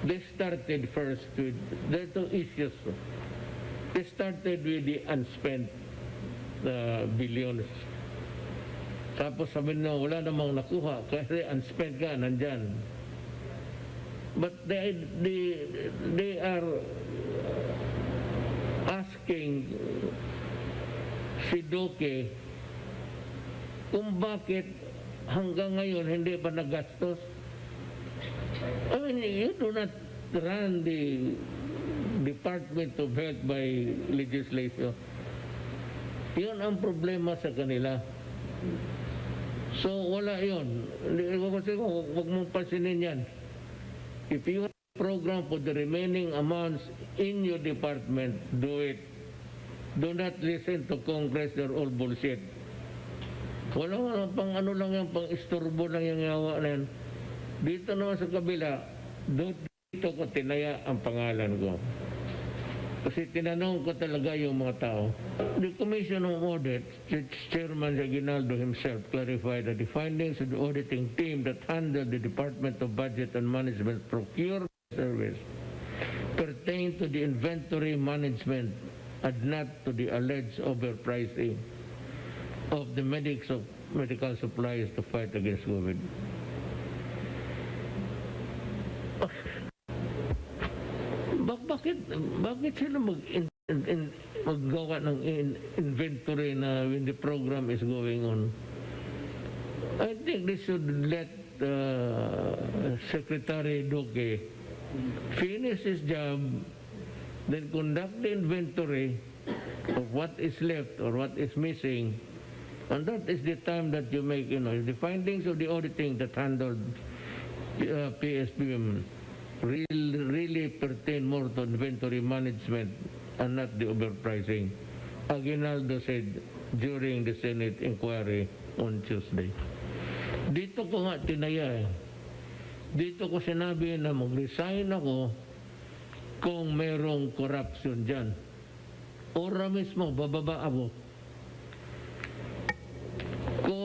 They started first with, there are two issues. They started with the unspent billions. Tapos sabi na, wala namang nakuha, kasi unspent ka, nandyan. But they are asking si Duque kung bakit hanggang ngayon hindi pa nagastos. I mean, you do not run the Department of Health by legislation. Yun ang problema sa kanila. So, wala yun. Kasi huwag mong pansinin yan. If you have a program for the remaining amounts in your department, do it. Do not listen to Congress, they're all bullshit. Wala pang lang yan, pang isturbo lang yung yawa na yan. Dito naman sa kabila, dito ko tinaya ang pangalan ko. Kasi tinanong ko talaga yung mga tao. The Commission on Audit, Chairman Aguinaldo himself clarified that the findings of the auditing team that handled the Department of Budget and Management Procurement Service pertain to the inventory management and not to the alleged overpricing of the medical supplies to fight against COVID. Bakit sila maggawa ng inventory na when the program is going on? I think they should let Secretary Duque finish his job, then conduct the inventory of what is left or what is missing, and that is the time that you make, the findings of the auditing that handled PSPM really pertain more to inventory management and not the overpricing. Aguinaldo said during the Senate inquiry on Tuesday. Dito ko nga tinaya eh. Dito ko sinabi na mag-resign ako kung merong corruption dyan. Ora mismo, bababa ako. Kung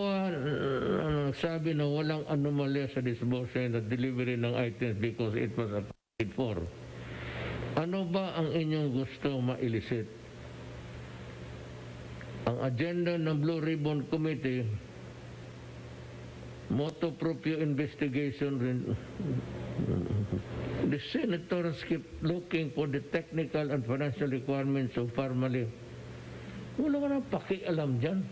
sabi na walang anomalya sa disbursement at delivery ng items because it was accounted for. Ano ba ang inyong gusto mailisit? Ang agenda ng Blue Ribbon Committee, motu proprio investigation. The senators keep looking for the technical and financial requirements of Parmali. Wala ka nang pakialam dyan.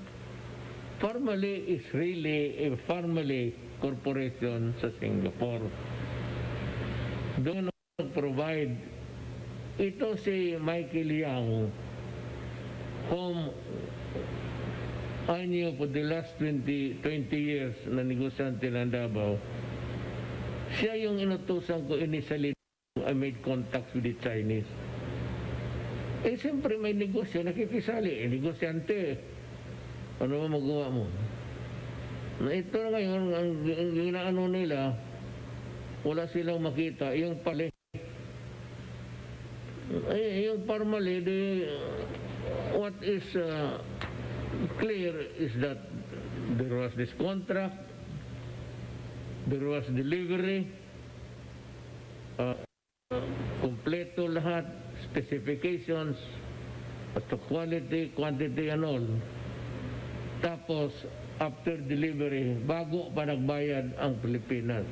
Parmali is really a Parmali corporation sa Singapore. Doon provide ito si Michael Yang, whom I knew for the last 20 years na negosyante ng Davao. Siya yung inutusan ko initially. I made contacts with the Chinese. Siyempre may negosyo, nakikisali, negosyante. Ano ba magawa mo? Na ito na ngayon, ang ginaano nila, wala silang makita, yung pali. Yung formally, what is clear is that there was this contract, there was delivery, kompleto lahat, specifications, as to quality, quantity, and all. Tapos, after delivery, bago pa nagbayad ang Pilipinas.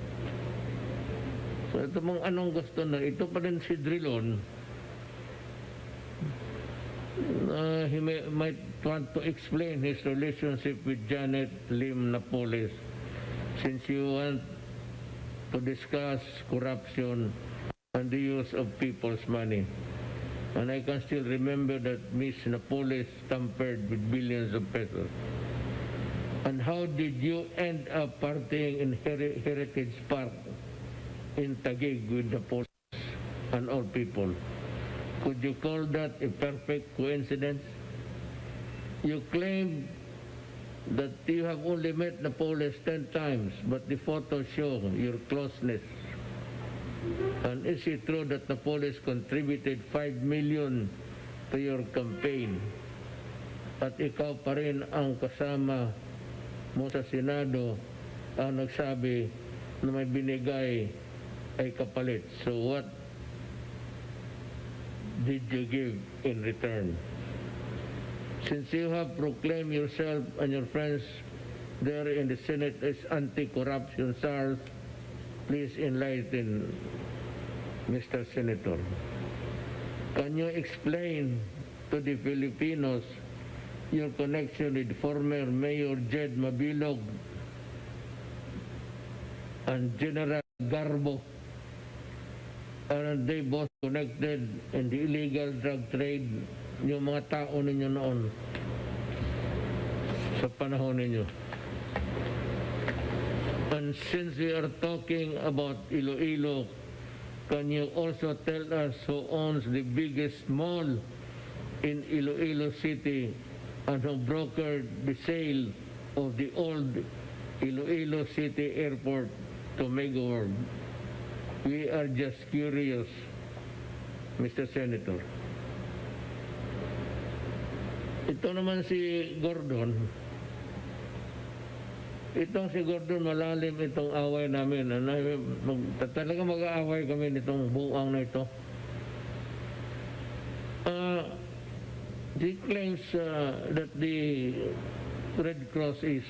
So, ito mong anong gusto na, ito pa rin si Drilon, he might want to explain his relationship with Janet Lim Napoles, since you want to discuss corruption and the use of people's money. And I can still remember that Miss Napoles tampered with billions of pesos. And how did you end up partying in Heritage Park in Taguig with Napoles and all people? Could you call that a perfect coincidence? You claim that you have only met Napoles 10 times, but the photos show your closeness. And is it true that Napoles contributed 5 million to your campaign? At ikaw pa rin ang kasama mo sa Senado ang nagsabi na may binigay ay kapalit. So what did you give in return? Since you have proclaimed yourself and your friends there in the Senate as anti-corruption czars, please enlighten Mr. Senator. Can you explain to the Filipinos your connection with former Mayor Jed Mabilog and General Garbo? Are they both connected in the illegal drug trade? Yung mga tao ninyo noon sa panahon ninyo. And since we are talking about Iloilo, can you also tell us who owns the biggest mall in Iloilo City and who brokered the sale of the old Iloilo City Airport to Megaworld? We are just curious, Mr. Senator. Ito naman si Gordon. Itong si Gordon, malalim itong away namin. Talaga mag-aaway kami nitong buang na ito. He claims that the Red Cross is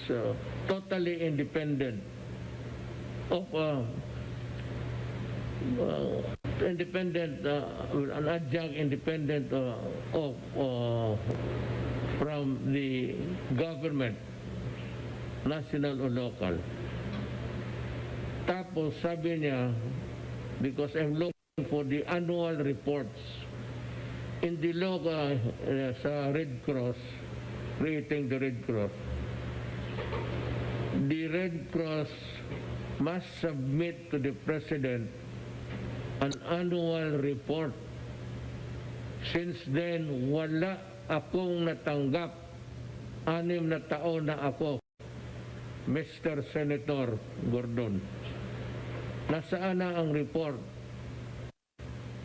totally independent of an adjunct independent from the government, national or local. Tapos sabi niya, because I'm looking for the annual reports in the local sa Red Cross, creating the Red Cross. The Red Cross must submit to the President an annual report. Since then, wala akong natanggap. 6 na taon na ako, Mr. Senator Gordon. Nasaan na ang report?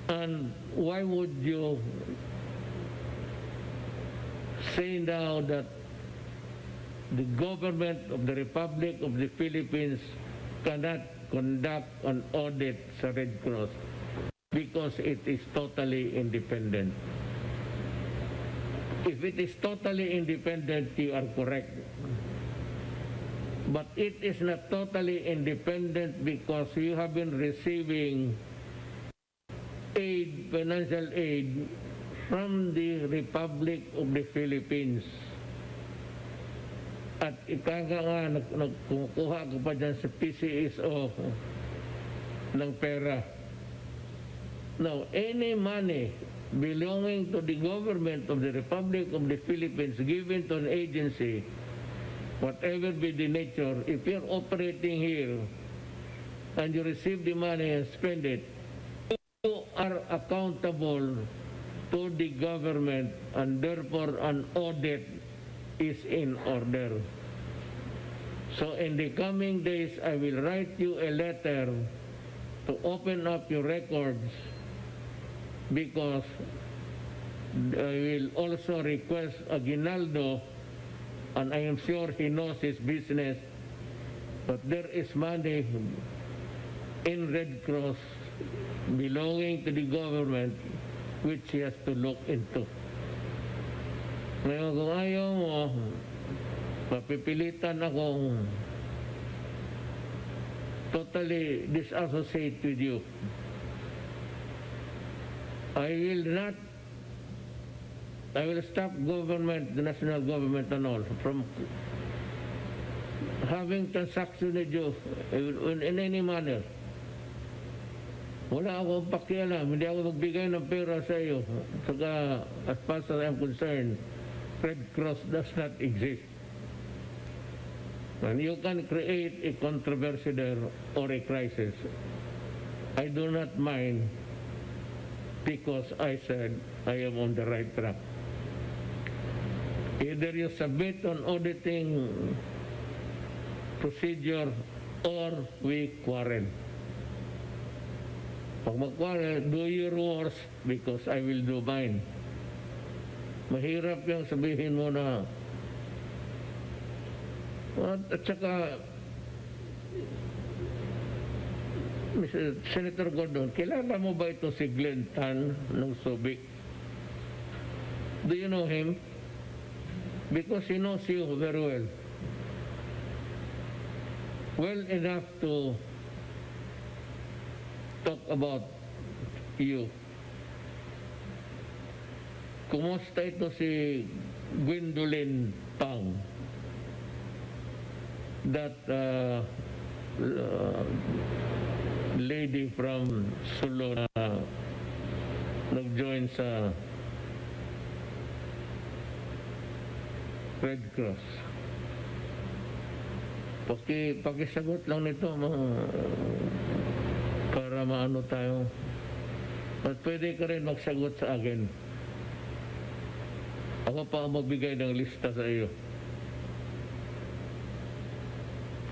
And why would you say now that the government of the Republic of the Philippines cannot conduct an audit sa Red Cross because it is totally independent? If it is totally independent, you are correct. But it is not totally independent because you have been receiving aid, financial aid from the Republic of the Philippines. At ikaga nga, nagkukuha ka pa dyan sa PCSO ng pera. Now, any money belonging to the government of the Republic of the Philippines given to an agency, whatever be the nature, if you're operating here and you receive the money and spend it, you are accountable to the government, and therefore an audit is in order. So in the coming days, I will write you a letter to open up your records, because I will also request Aguinaldo, and I am sure he knows his business, but there is money in Red Cross belonging to the government which he has to look into. Ngayon kung ayaw mo, mapipilitan akong totally disassociate with you. I will stop government, the national government and all, from having transaction with you in any manner. Wala akong pakialam, hindi ako magbigay ng pera sa iyo. Saka, as far as I am concerned, Red Cross does not exist. And you can create a controversy there or a crisis. I do not mind, because I said I am on the right track. Either you submit on auditing procedure or we quarrel. Pag mag-quarrel, do your worst because I will do mine. Mahirap yung sabihin mo na at saka Mr. Senator Gordon, kilala mo ba ito si Glenn Tan ng Subic? Do you know him? Because he knows you very well. Well enough to talk about you. Kumusta ito si Gwendolyn Pang? That lady from Sulu na nag-join sa Red Cross. Pakisagot lang nito para maano tayo. At pwede ka rin magsagot sa akin. Ako pa ang magbigay ng lista sa iyo.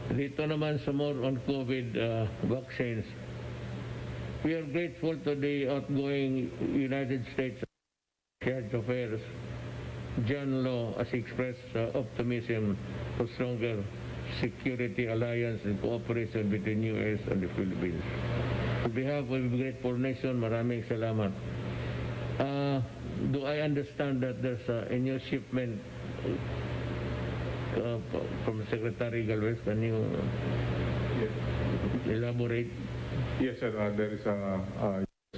Dito naman sa more on COVID vaccines. We are grateful to the outgoing United States Secretary of Affairs, John Law, as expressed optimism for stronger security alliance and cooperation between U.S. and the Philippines. On behalf of the grateful nation, maraming salamat. Do I understand that there's a new shipment from Secretary Galvez? Can you elaborate? Yes, sir. There is a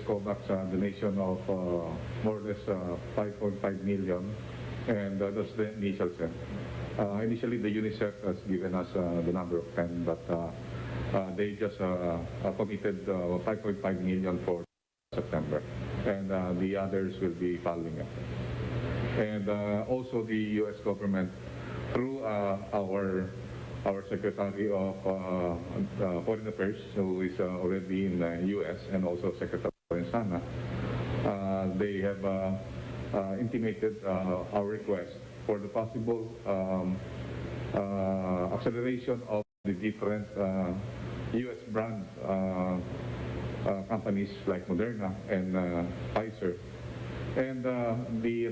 COVAX donation of more or less 5.5 million, and that's the initial set. Initially, the UNICEF has given us the number of 10, but they just committed 5.5 million for September, and the others will be following up. And also the U.S. government, through our Secretary of Foreign Affairs, who is already in the U.S., and also Secretary Sana, they have intimated our request for the possible acceleration of the different U.S. brand companies like Moderna and Pfizer. And the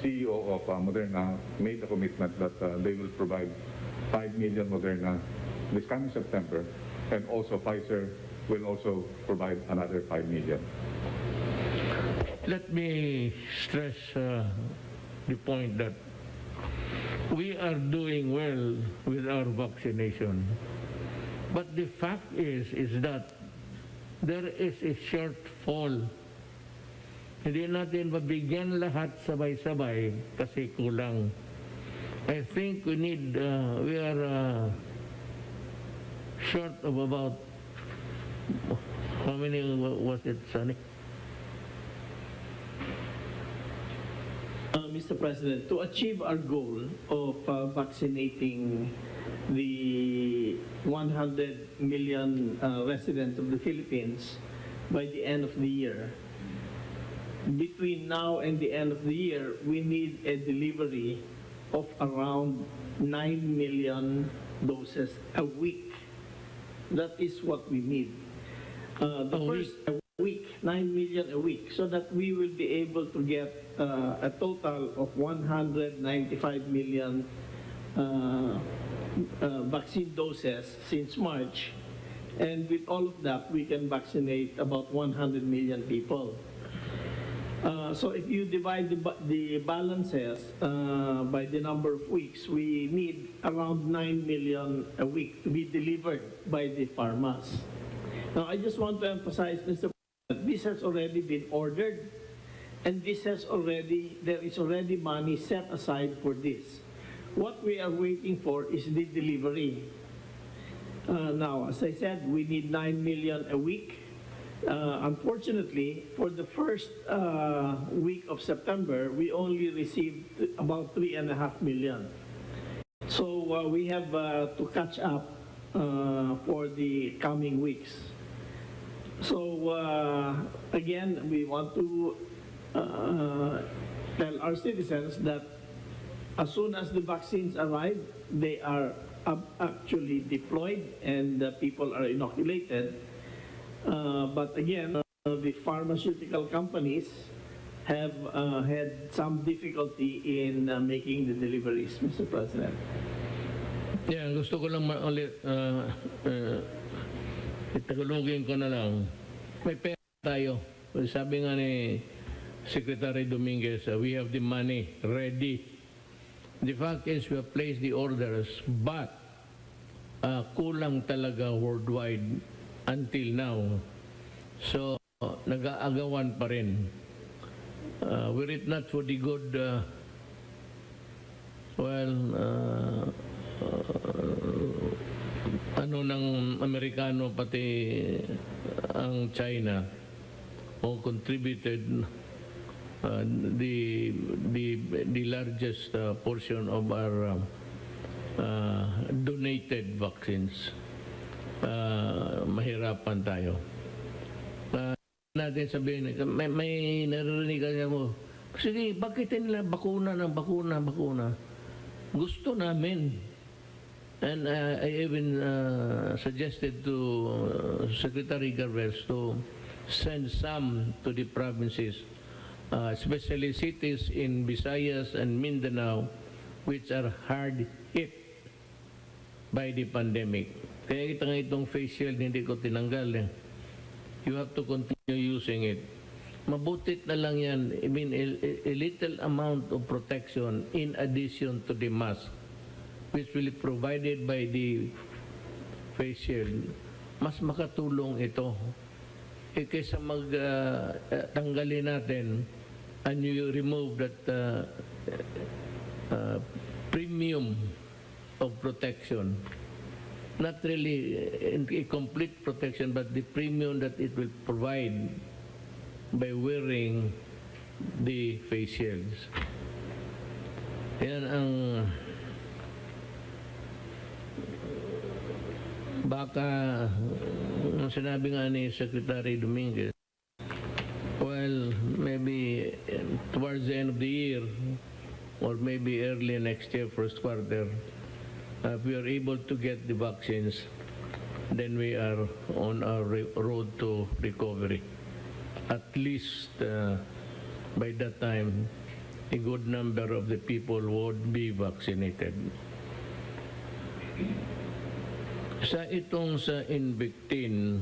CEO of Moderna made a commitment that they will provide 5 million Moderna this coming September, and also Pfizer will also provide another 5 million. Let me stress the point that we are doing well with our vaccination. But the fact is that there is a shortfall. Hindi natin mabigyan lahat sabay-sabay kasi kulang. I think we are short of about, how many was it, Sunny? Mr. President, to achieve our goal of vaccinating the 100 million residents of the Philippines by the end of the year, between now and the end of the year, we need a delivery of around 9 million doses a week. That is what we need. The first week, 9 million a week, so that we will be able to get a total of 195 million vaccine doses since March. And with all of that, we can vaccinate about 100 million people. So if you divide the balances by the number of weeks, we need around 9 million a week to be delivered by the pharmas. Now, I just want to emphasize, Mr. President, this has already been ordered, and there is already money set aside for this. What we are waiting for is the delivery. Now, as I said, we need 9 million a week. Unfortunately, for the first week of September, we only received about 3.5 million. So we have to catch up for the coming weeks. So again, we want to tell our citizens that as soon as the vaccines arrive, they are actually deployed and people are inoculated. But again, the pharmaceutical companies have had some difficulty in making the deliveries, Mr. President. Yeah, gusto ko lang ulit, itagalogin ko na lang. May pera tayo. Sabi nga ni Secretary Dominguez, we have the money ready. The fact is, we have placed the orders, but kulang talaga worldwide until now. So, nag-aagawan pa rin. Were it not for the good, ng Amerikano pati ang China all contributed the largest portion of our donated vaccines. Mahirapan tayo. Natin sabihin, may naririnig ka mo, sige, bakit nila bakuna ng bakuna? Gusto namin. And I even suggested to Secretary Garvez to send some to the provinces, especially cities in Visayas and Mindanao, which are hard hit by the pandemic. Kaya kita nga itong face shield, hindi ko tinanggal. You have to continue using it. Mabutit na lang yan. I mean, a little amount of protection in addition to the mask, which will be provided by the face shield, mas makatulong ito. Kaysa tanggalin natin and you remove that premium of protection. Not really a complete protection, but the premium that it will provide by wearing the face shields. Yan ang baka sinabi nga ni Secretary Dominguez, well, maybe towards the end of the year or maybe early next year, first quarter, if we are able to get the vaccines, then we are on our road to recovery. At least by that time, a good number of the people would be vaccinated. Sa Invictin,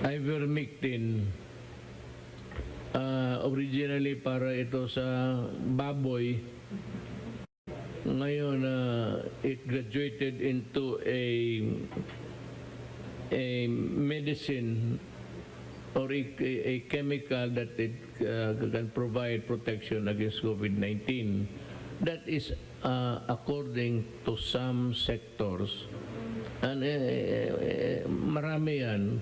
ivermectin, originally para ito sa baboy. Ngayon, it graduated into a medicine or a chemical that it can provide protection against COVID-19. That is according to some sectors. And marami yan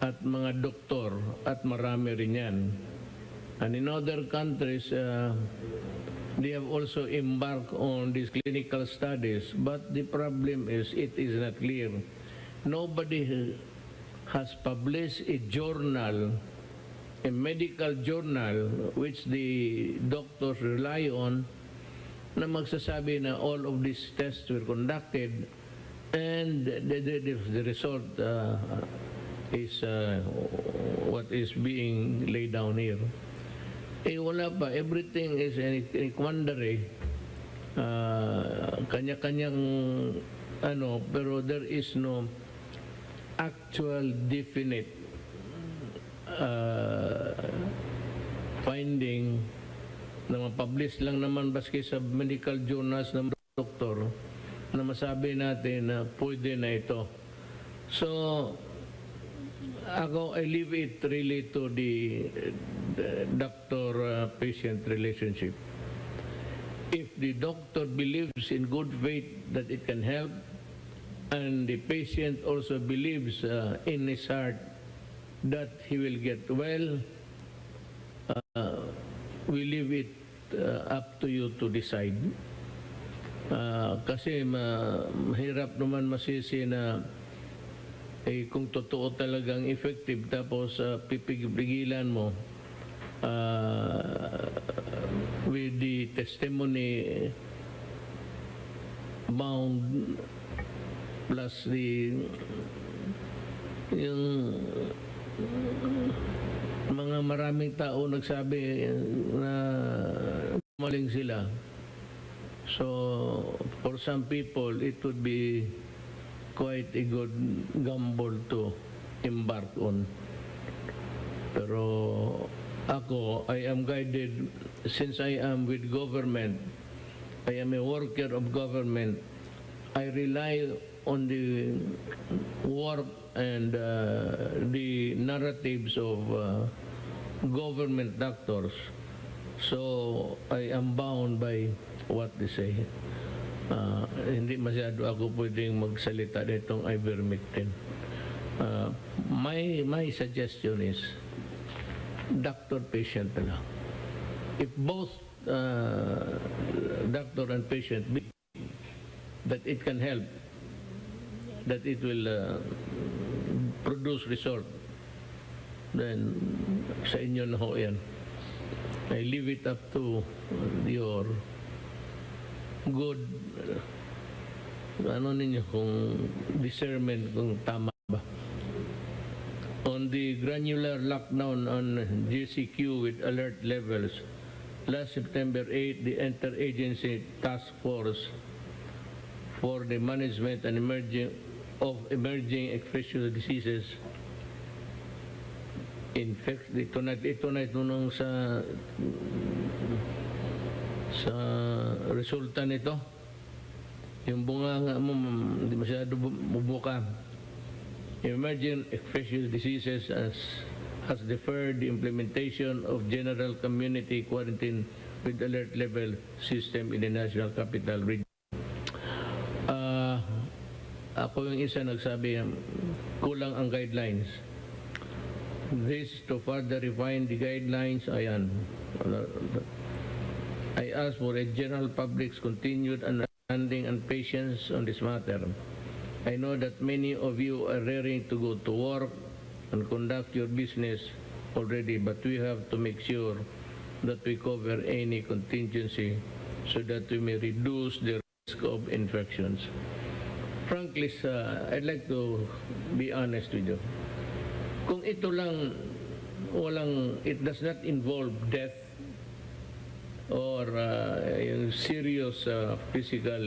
at mga doktor at marami rin yan. And in other countries, they have also embarked on these clinical studies, but the problem is it is not clear. Nobody has published a journal, a medical journal, which the doctors rely on, na magsasabi na all of these tests were conducted and the result is what is being laid down here. Eh wala pa, everything is in quandary. Kanya-kanyang ano, pero there is no actual definite finding na ma-publish lang naman baski sa medical journals ng doktor na masabi natin na pwede na ito. So, ako, I leave it really to the doctor-patient relationship. If the doctor believes in good faith that it can help, and the patient also believes in his heart that he will get well, we leave it up to you to decide. Kasi mahirap naman masisi na kung totoo talagang effective tapos pipigilan mo with the testimony bound plus yung mga maraming tao nagsabi na maling sila. So for some people it would be quite a good gamble to embark on. Pero ako, I am guided, since I am with government, I am a worker of government, I rely on the work and the narratives of government doctors. So I am bound by what they say. Hindi masyado ako pwedeng magsalita nitong ivermectin. My suggestion is doctor-patient na lang. If both doctor and patient believe that it can help, that it will produce result, then sa inyo na ho yan. I leave it up to your good ano ninyo kung discernment kung tama ba. On the granular lockdown on GCQ with alert levels, last September 8, the Interagency Task Force for the Management and Emerging Infectious Diseases ito na nung sa resulta nito, yung bunga mo hindi masyado bubuka. Emerging infectious diseases has deferred the implementation of general community quarantine with alert level system in the National Capital Region. Ako yung isa nagsabi, kulang ang guidelines. This to further refine the guidelines, ayan. I ask for a general public's continued understanding and patience on this matter. I know that many of you are raring to go to work and conduct your business already, but we have to make sure that we cover any contingency so that we may reduce the risk of infections. Frankly, I'd like to be honest with you. Kung ito lang, it does not involve death or yung serious physical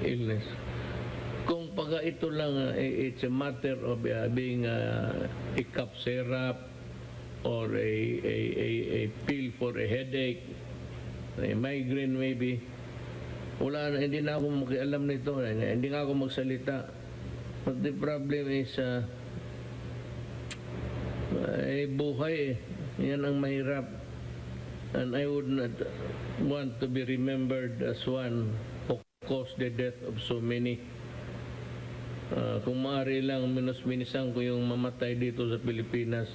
illness. Kung pagka ito lang, it's a matter of being a cough syrup or a pill for a headache, a migraine maybe, wala na, hindi na ako makialam nito, hindi nga ako magsalita. But the problem is, buhay, yan ang mahirap. And I would not want to be remembered as one who caused the death of so many. Kung maaari lang, minus-minisan ko yung mamatay dito sa Pilipinas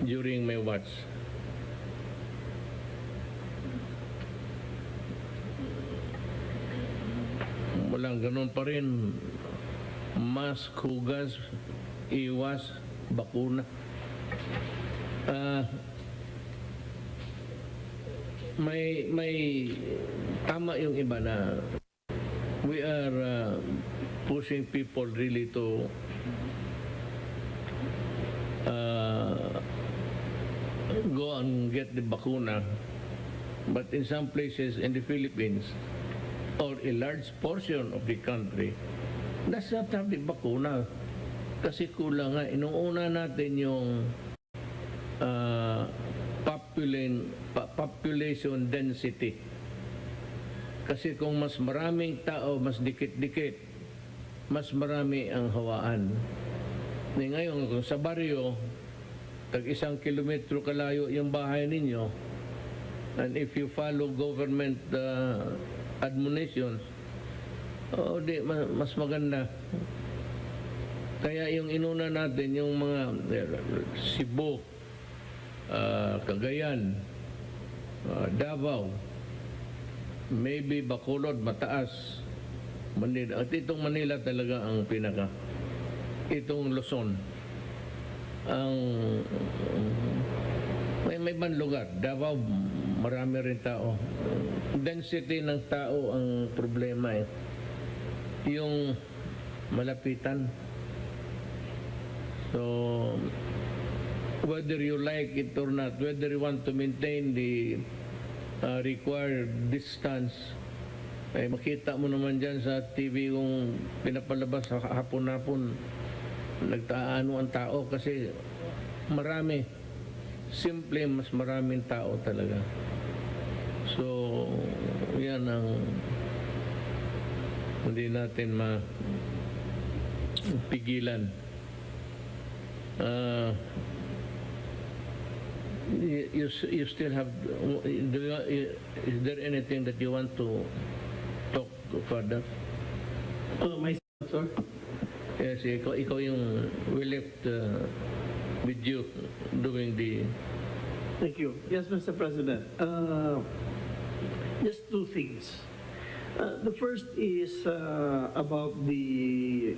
during my watch. Walang ganun pa rin. Mask, hugas, iwas bakuna. May tama yung iba na we are pushing people really to go and get the bakuna, but in some places in the Philippines or a large portion of the country does not have the bakuna kasi kulang nga. Inuuna natin yung population density. Kasi kung mas maraming tao, mas dikit-dikit, mas marami ang hawaan. Ngayon, kung sa baryo, tag 1 kilometro kalayo yung bahay ninyo, and if you follow government admonitions, mas maganda. Kaya yung inuna natin, yung mga Cebu, Cagayan, Davao, maybe Bacolod, mataas, Manila. At itong Manila talaga ang pinaka. Itong Luzon, ang may ibang lugar. Davao, marami rin tao. Density ng tao ang problema eh. Yung malapitan. So, whether you like it or not, whether you want to maintain the required distance, ay makita mo naman dyan sa TV kung pinapalabas sa hapon-hapon, nagtaano ang tao kasi marami. Simple, mas maraming tao talaga. So, yan ang hindi natin mapigilan. You still have, is there anything that you want to talk further? Myself, sir. Yes, ikaw yung we left with you doing the... Thank you. Yes, Mr. President. Just two things. The first is about the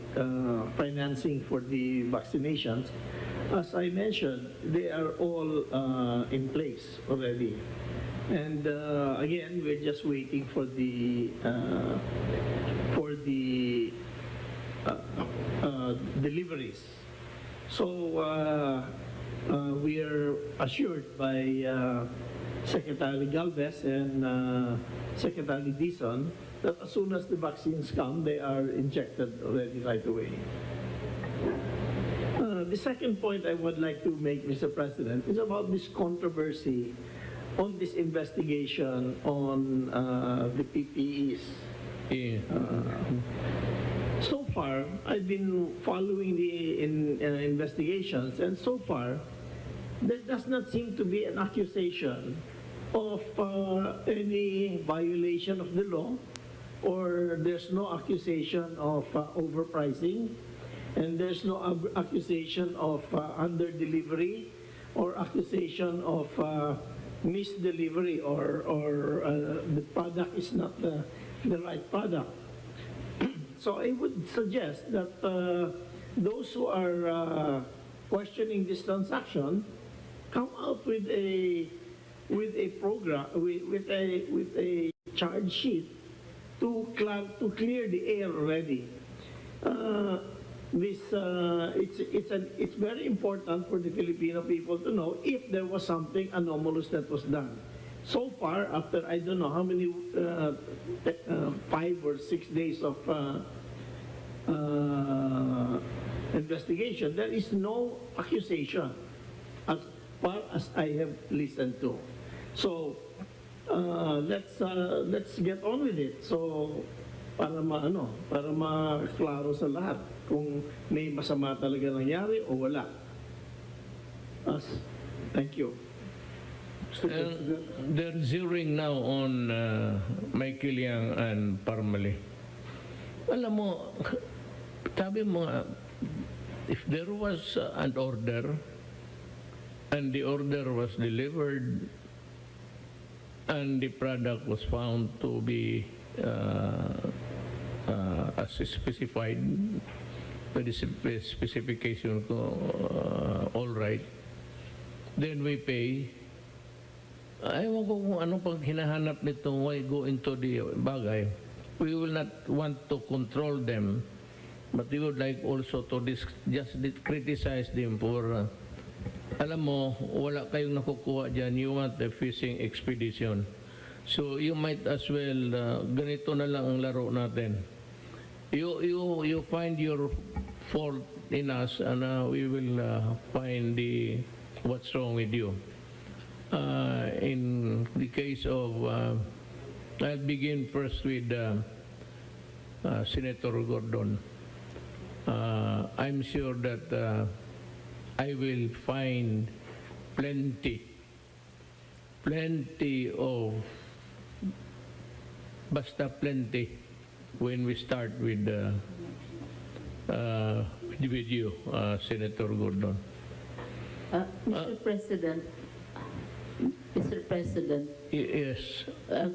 financing for the vaccinations. As I mentioned, they are all in place already. And again, we're just waiting for the deliveries. So we are assured by Secretary Galvez and Secretary Dizon that as soon as the vaccines come, they are injected already right away. The second point I would like to make, Mr. President, is about this controversy on this investigation on the PPEs. So far, I've been following the investigations, and so far, there does not seem to be an accusation of any violation of the law, or there's no accusation of overpricing, and there's no accusation of under-delivery, or accusation of misdelivery, or the product is not the right product. So I would suggest that those who are questioning this transaction come out with a program, with a charge sheet to clear the air already. It's very important for the Filipino people to know if there was something anomalous that was done. So far, after I don't know how many 5 or 6 days of investigation, there is no accusation as far as I have listened to. So let's get on with it. So para maklaro sa lahat kung may masama talaga nangyari o wala. Thank you. They're zeroing now on Michael Yang and Parmali. Alam mo, sabi mo, if there was an order and the order was delivered and the product was found to be as specified, pwede specification ko, all right, then we pay. Ayaw ko kung anong pag hinahanap nito, why go into the bagay. We will not want to control them, but we would like also to just criticize them for, alam mo, wala kayong nakukuha dyan, you want a fishing expedition. So you might as well, ganito na lang ang laro natin. You find your fault in us, and we will find what's wrong with you. In the case of, I'll begin first with Senator Gordon. I'm sure that I will find plenty of, basta plenty, when we start with you, Senator Gordon. Mr. President, Yes.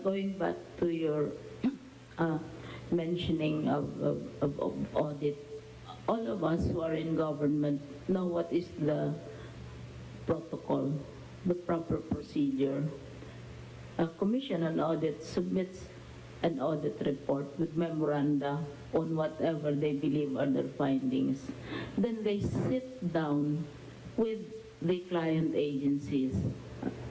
going back to your mentioning of audit, all of us who are in government know what is the protocol, the proper procedure. A commission on audit submits an audit report with memoranda on whatever they believe are their findings. Then they sit down with the client agencies.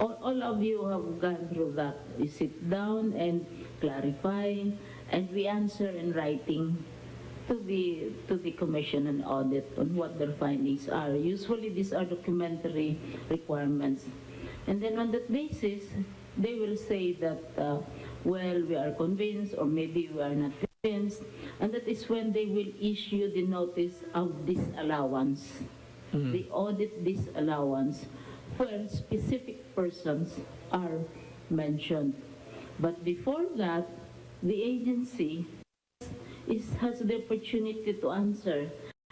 All of you have gone through that. You sit down and clarify, and we answer in writing to the commission and audit on what their findings are. Usually these are documentary requirements. And then on that basis, they will say that, well, we are convinced, or maybe we are not convinced, and that is when they will issue the notice of disallowance, the audit disallowance, where specific persons are mentioned. But before that, the agency has the opportunity to answer.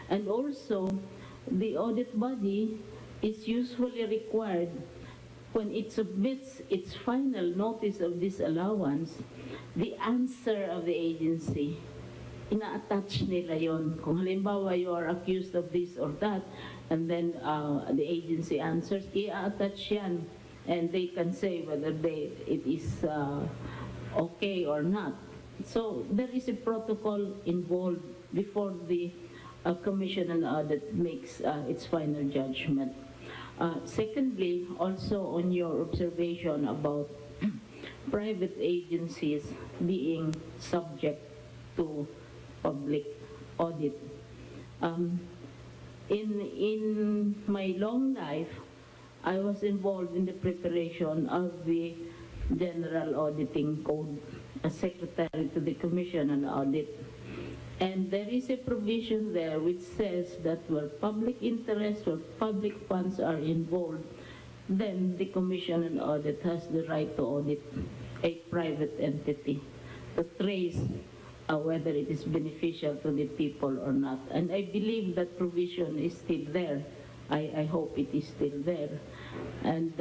And also, the audit body is usually required, when it submits its final notice of disallowance, the answer of the agency, ina-attach nila yon. Kung halimbawa you are accused of this or that, and then the agency answers, i-attach yan. And they can say whether it is okay or not. So there is a protocol involved before the commission and audit makes its final judgment. Secondly, also on your observation about private agencies being subject to public audit. In my long life, I was involved in the preparation of the General Auditing Code as Secretary to the Commission on Audit. And there is a provision there which says that where public interest or public funds are involved, then the Commission on Audit has the right to audit a private entity to trace whether it is beneficial to the people or not. And I believe that provision is still there. I hope it is still there. And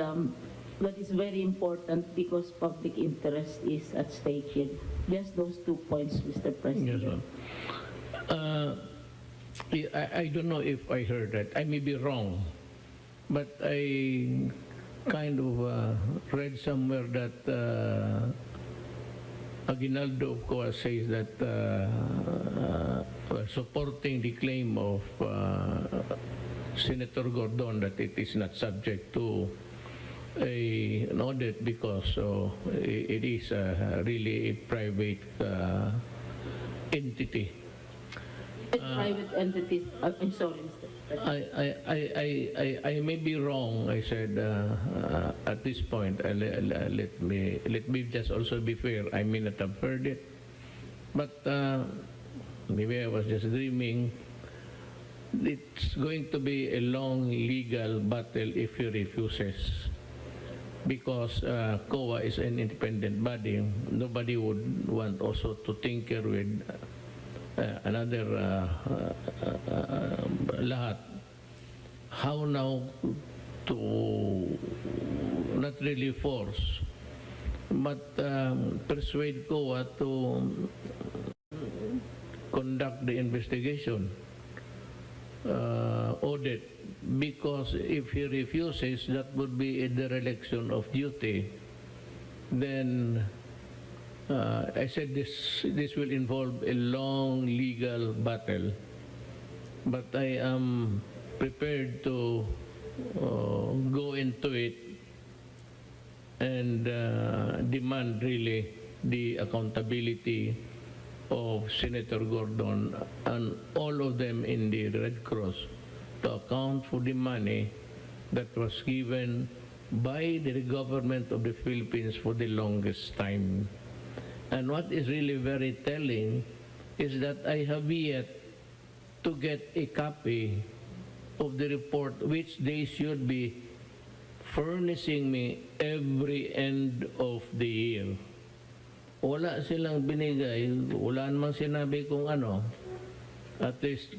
that is very important because public interest is at stake here. Just those 2 points, Mr. President. Yes, ma'am. I don't know if I heard that. I may be wrong, but I kind of read somewhere that Aguinaldo, of course, says that supporting the claim of Senator Gordon that it is not subject to an audit because it is really a private entity. Private entities. I'm sorry, Mr. President. I may be wrong. I said at this point. Let me just also be fair. I may not have heard it, but maybe I was just dreaming. It's going to be a long legal battle if he refuses, because COA is an independent body. Nobody would want also to tinker with another lahat. How now to not really force, but persuade COA to conduct the investigation. audit, because if he refuses, that would be a dereliction of duty. Then I said this will involve a long legal battle, but I am prepared to go into it and demand really the accountability of Senator Gordon and all of them in the Red Cross to account for the money that was given by the government of the Philippines for the longest time. And what is really very telling is that I have yet to get a copy of the report which they should be furnishing me every end of the year. Wala silang binigay, wala namang sinabi kung ano. At least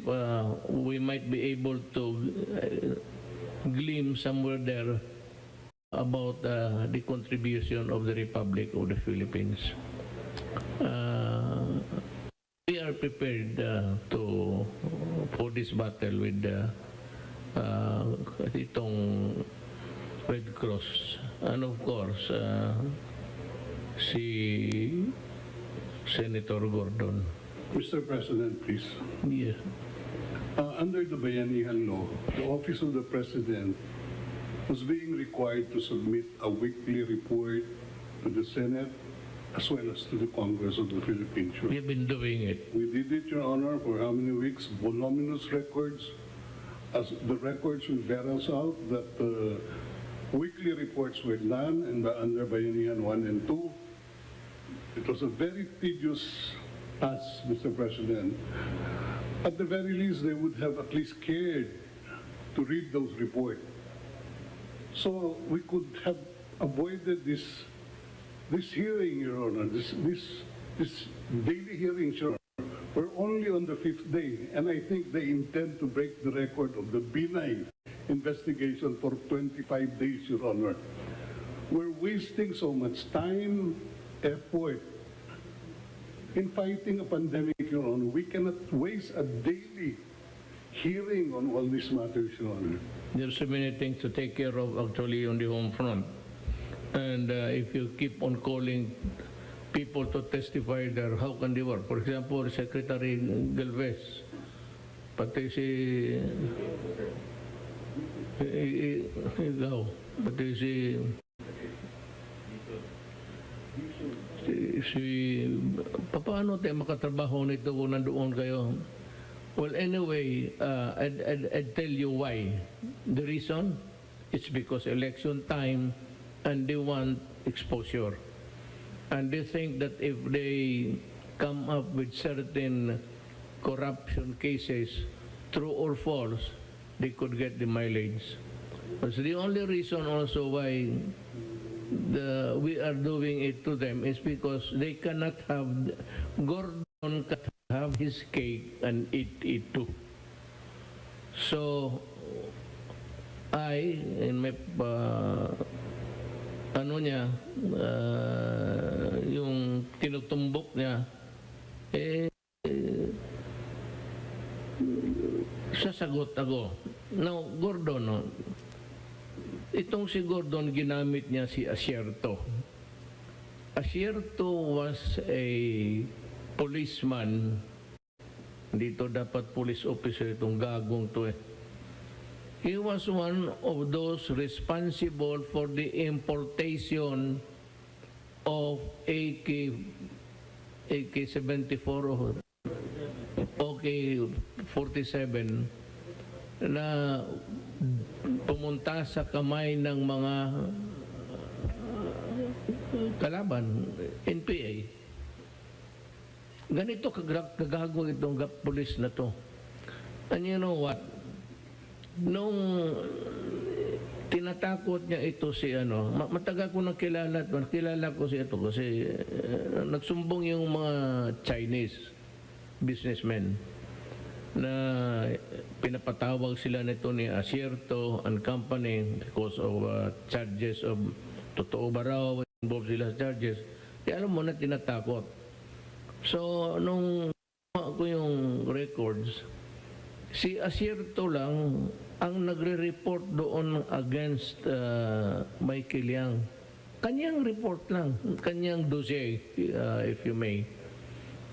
we might be able to glean somewhere there about the contribution of the Republic of the Philippines. We are prepared for this battle with itong Red Cross. And of course, si Senator Gordon. Mr. President, please. Yes. Under the Bayanihan law, the Office of the President was being required to submit a weekly report to the Senate as well as to the Congress of the Philippines. We've been doing it. We did it, Your Honor, for how many weeks? Voluminous records. As the records will bear us out that weekly reports were done and under Bayanihan 1 and 2. It was a very tedious task, Mr. President. At the very least, they would have at least cared to read those reports. So we could have avoided this hearing, Your Honor, this daily hearing, Your Honor. We're only on the 5th day, and I think they intend to break the record of the benign investigation for 25 days, Your Honor. We're wasting so much time, effort in fighting a pandemic, Your Honor. We cannot waste a daily hearing on all these matters, Your Honor. There's so many things to take care of actually on the home front. And if you keep on calling people to testify there, how can they work? For example, Secretary Galvez, pati si ikaw, pati paano tayo makatrabaho nito kung nandoon kayo? Well, anyway, I'd tell you why. The reason, it's because election time and they want exposure. And they think that if they come up with certain corruption cases, true or false, they could get the mileage. That's the only reason also why we are doing it to them is because they cannot have, Gordon cannot have his cake and eat it too. So, I, in my, yung tinutumbok niya, sasagot ako. Now, Gordon, no? Itong si Gordon, ginamit niya si Asierto. Asierto was a policeman. Dito dapat police officer itong gagong to eh. He was one of those responsible for the importation of AK-74 or AK-47 na pumunta sa kamay ng mga kalaban, NPA. Ganito kagago itong police na to. And you know what? Nung tinatakot niya ito si matagal ko nang kilala ko si ito kasi nagsumbong yung mga Chinese businessmen na pinapatawag sila nito ni Asierto and Company because of charges of totoo ba raw involved sila sa charges. Kaya alam mo na tinatakot. So nung ako yung records, Si Asierto lang ang nagre-report doon against Michael Yang. Kanyang report lang, kanyang dossier, if you may.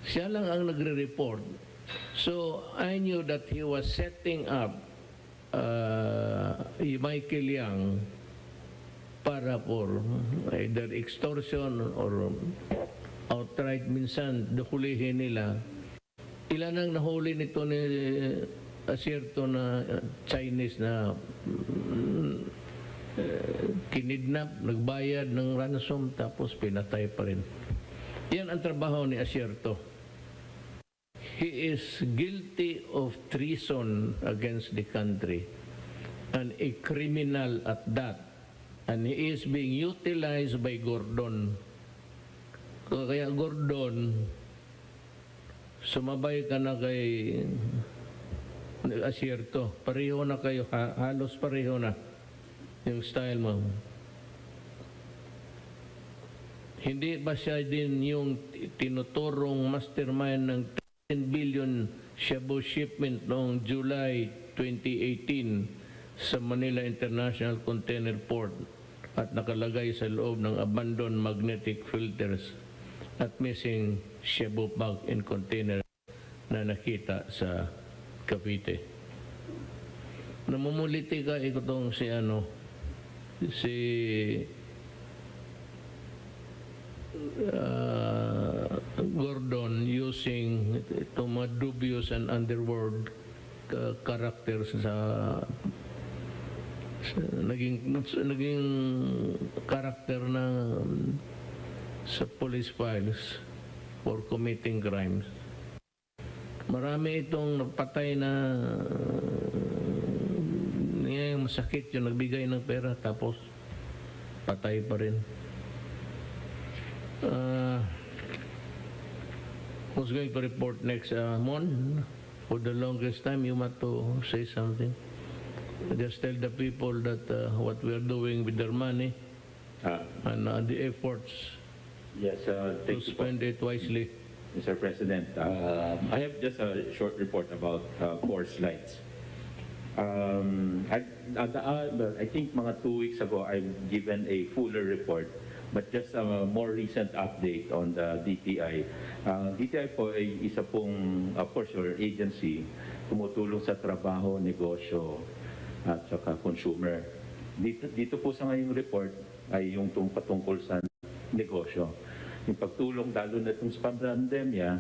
Siya lang ang nagre-report. So, I knew that he was setting up Michael Yang para for either extortion or outright minsan hulihin nila. Ilan ang nahuli nito ni Asierto na Chinese na kinidnap, nagbayad ng ransom tapos pinatay pa rin. Yan ang trabaho ni Asierto. He is guilty of treason against the country and a criminal at that. And he is being utilized by Gordon. Kaya Gordon, sumabay ka na kay Asierto. Pareho na kayo, halos pareho na yung style mo. Hindi ba siya din yung tinuturong mastermind ng 10 billion shabu shipment noong July 2018 sa Manila International Container Port at nakalagay sa loob ng abandoned magnetic filters at missing shabu bag in container na nakita sa Cavite. Namumuliti ka itong si Gordon using itong mga dubious and underworld characters sa naging character na sa police files for committing crimes. Marami itong napatay na yung masakit yung nagbigay ng pera tapos patay pa rin. Who's going to report next? Mon, for the longest time you want to say something? Just tell the people that what we are doing with their money and the efforts Yes, to thank you, spend it wisely. Mr. President. I have just a short report about 4 slides. I think mga 2 weeks ago, I've given a fuller report, but just a more recent update on the DTI. DTI po ay isa pong, of course, your agency, tumutulong sa trabaho, negosyo, at saka consumer. Dito po sa ngayong report ay yung patungkol sa negosyo. Yung pagtulong, lalo na itong sa pandemya,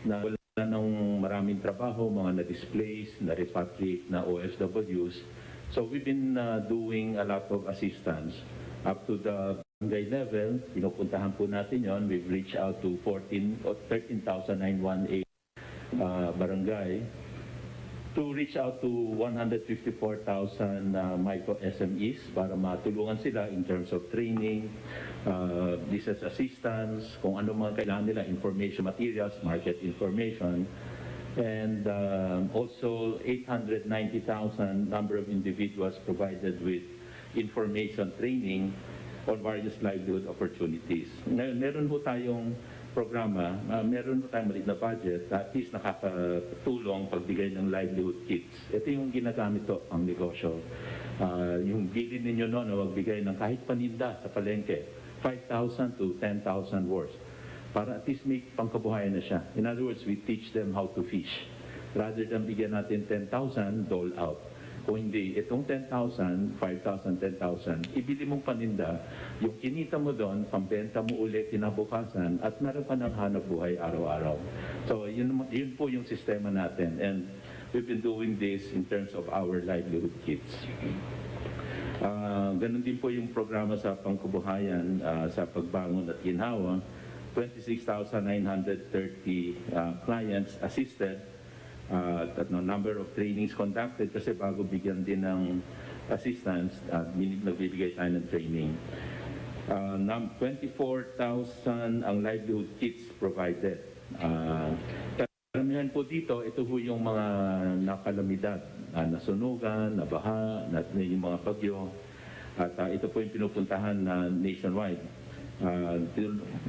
na wala ng maraming trabaho, mga na-displaced, na-repatriate na OFWs. So we've been doing a lot of assistance up to the barangay level. Pinupuntahan po natin yon. We've reached out to 13,918 barangay to reach out to 154,000 micro SMEs para matulungan sila in terms of training, business assistance, kung ano mga kailangan nila, information materials, market information, and also 890,000 number of individuals provided with information training on various livelihood opportunities. Meron po tayong programa, meron po tayong maliit na budget, at least nakakatulong pagbigay ng livelihood kits. Ito yung ginagamit to ang negosyo. Yung bilin ninyo na magbigay ng kahit paninda sa palengke, 5,000 to 10,000 worth, para at least may pangkabuhayan na siya. In other words, we teach them how to fish. Rather than bigyan natin 10,000, dole out. Kung hindi, itong 10,000, 5,000, 10,000, ibili mong paninda, yung kinita mo doon, pambenta mo ulit kinabukasan, at meron ka ng hanap buhay araw-araw. So, yun po yung sistema natin. And we've been doing this in terms of our livelihood kits. Ganun din po yung programa sa pangkabuhayan sa pagbangon at ginhawa. 26,930 clients assisted. At number of trainings conducted kasi bago bigyan din ng assistance, nagbibigay tayo ng training. 24,000 ang livelihood kits provided. Karamihan po dito, ito po yung mga nakalamidad, nasunugan, nabaha, yung mga bagyo. At ito po yung pinupuntahan nationwide.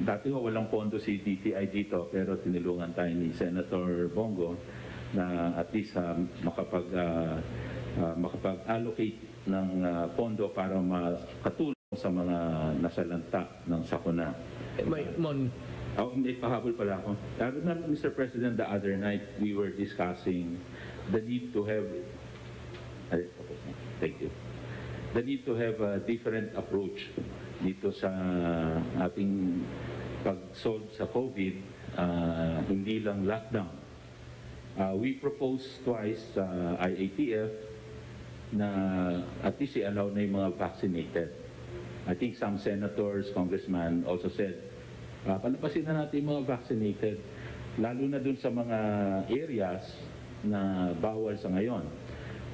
Dati walang pondo si DTI dito, pero tinulungan tayo ni Senator Bongo. na at least makapag-allocate ng pondo para makatulong sa mga nasalanta ng sakuna. May pahabol pala ako. Remember, Mr. President, the other night we were discussing the need to have a different approach dito sa ating pag-solve sa COVID, hindi lang lockdown. We proposed twice sa IATF na at least i-allow na yung mga vaccinated. I think some senators, congressmen also said, palabasin na natin yung mga vaccinated, lalo na dun sa mga areas na bawal sa ngayon.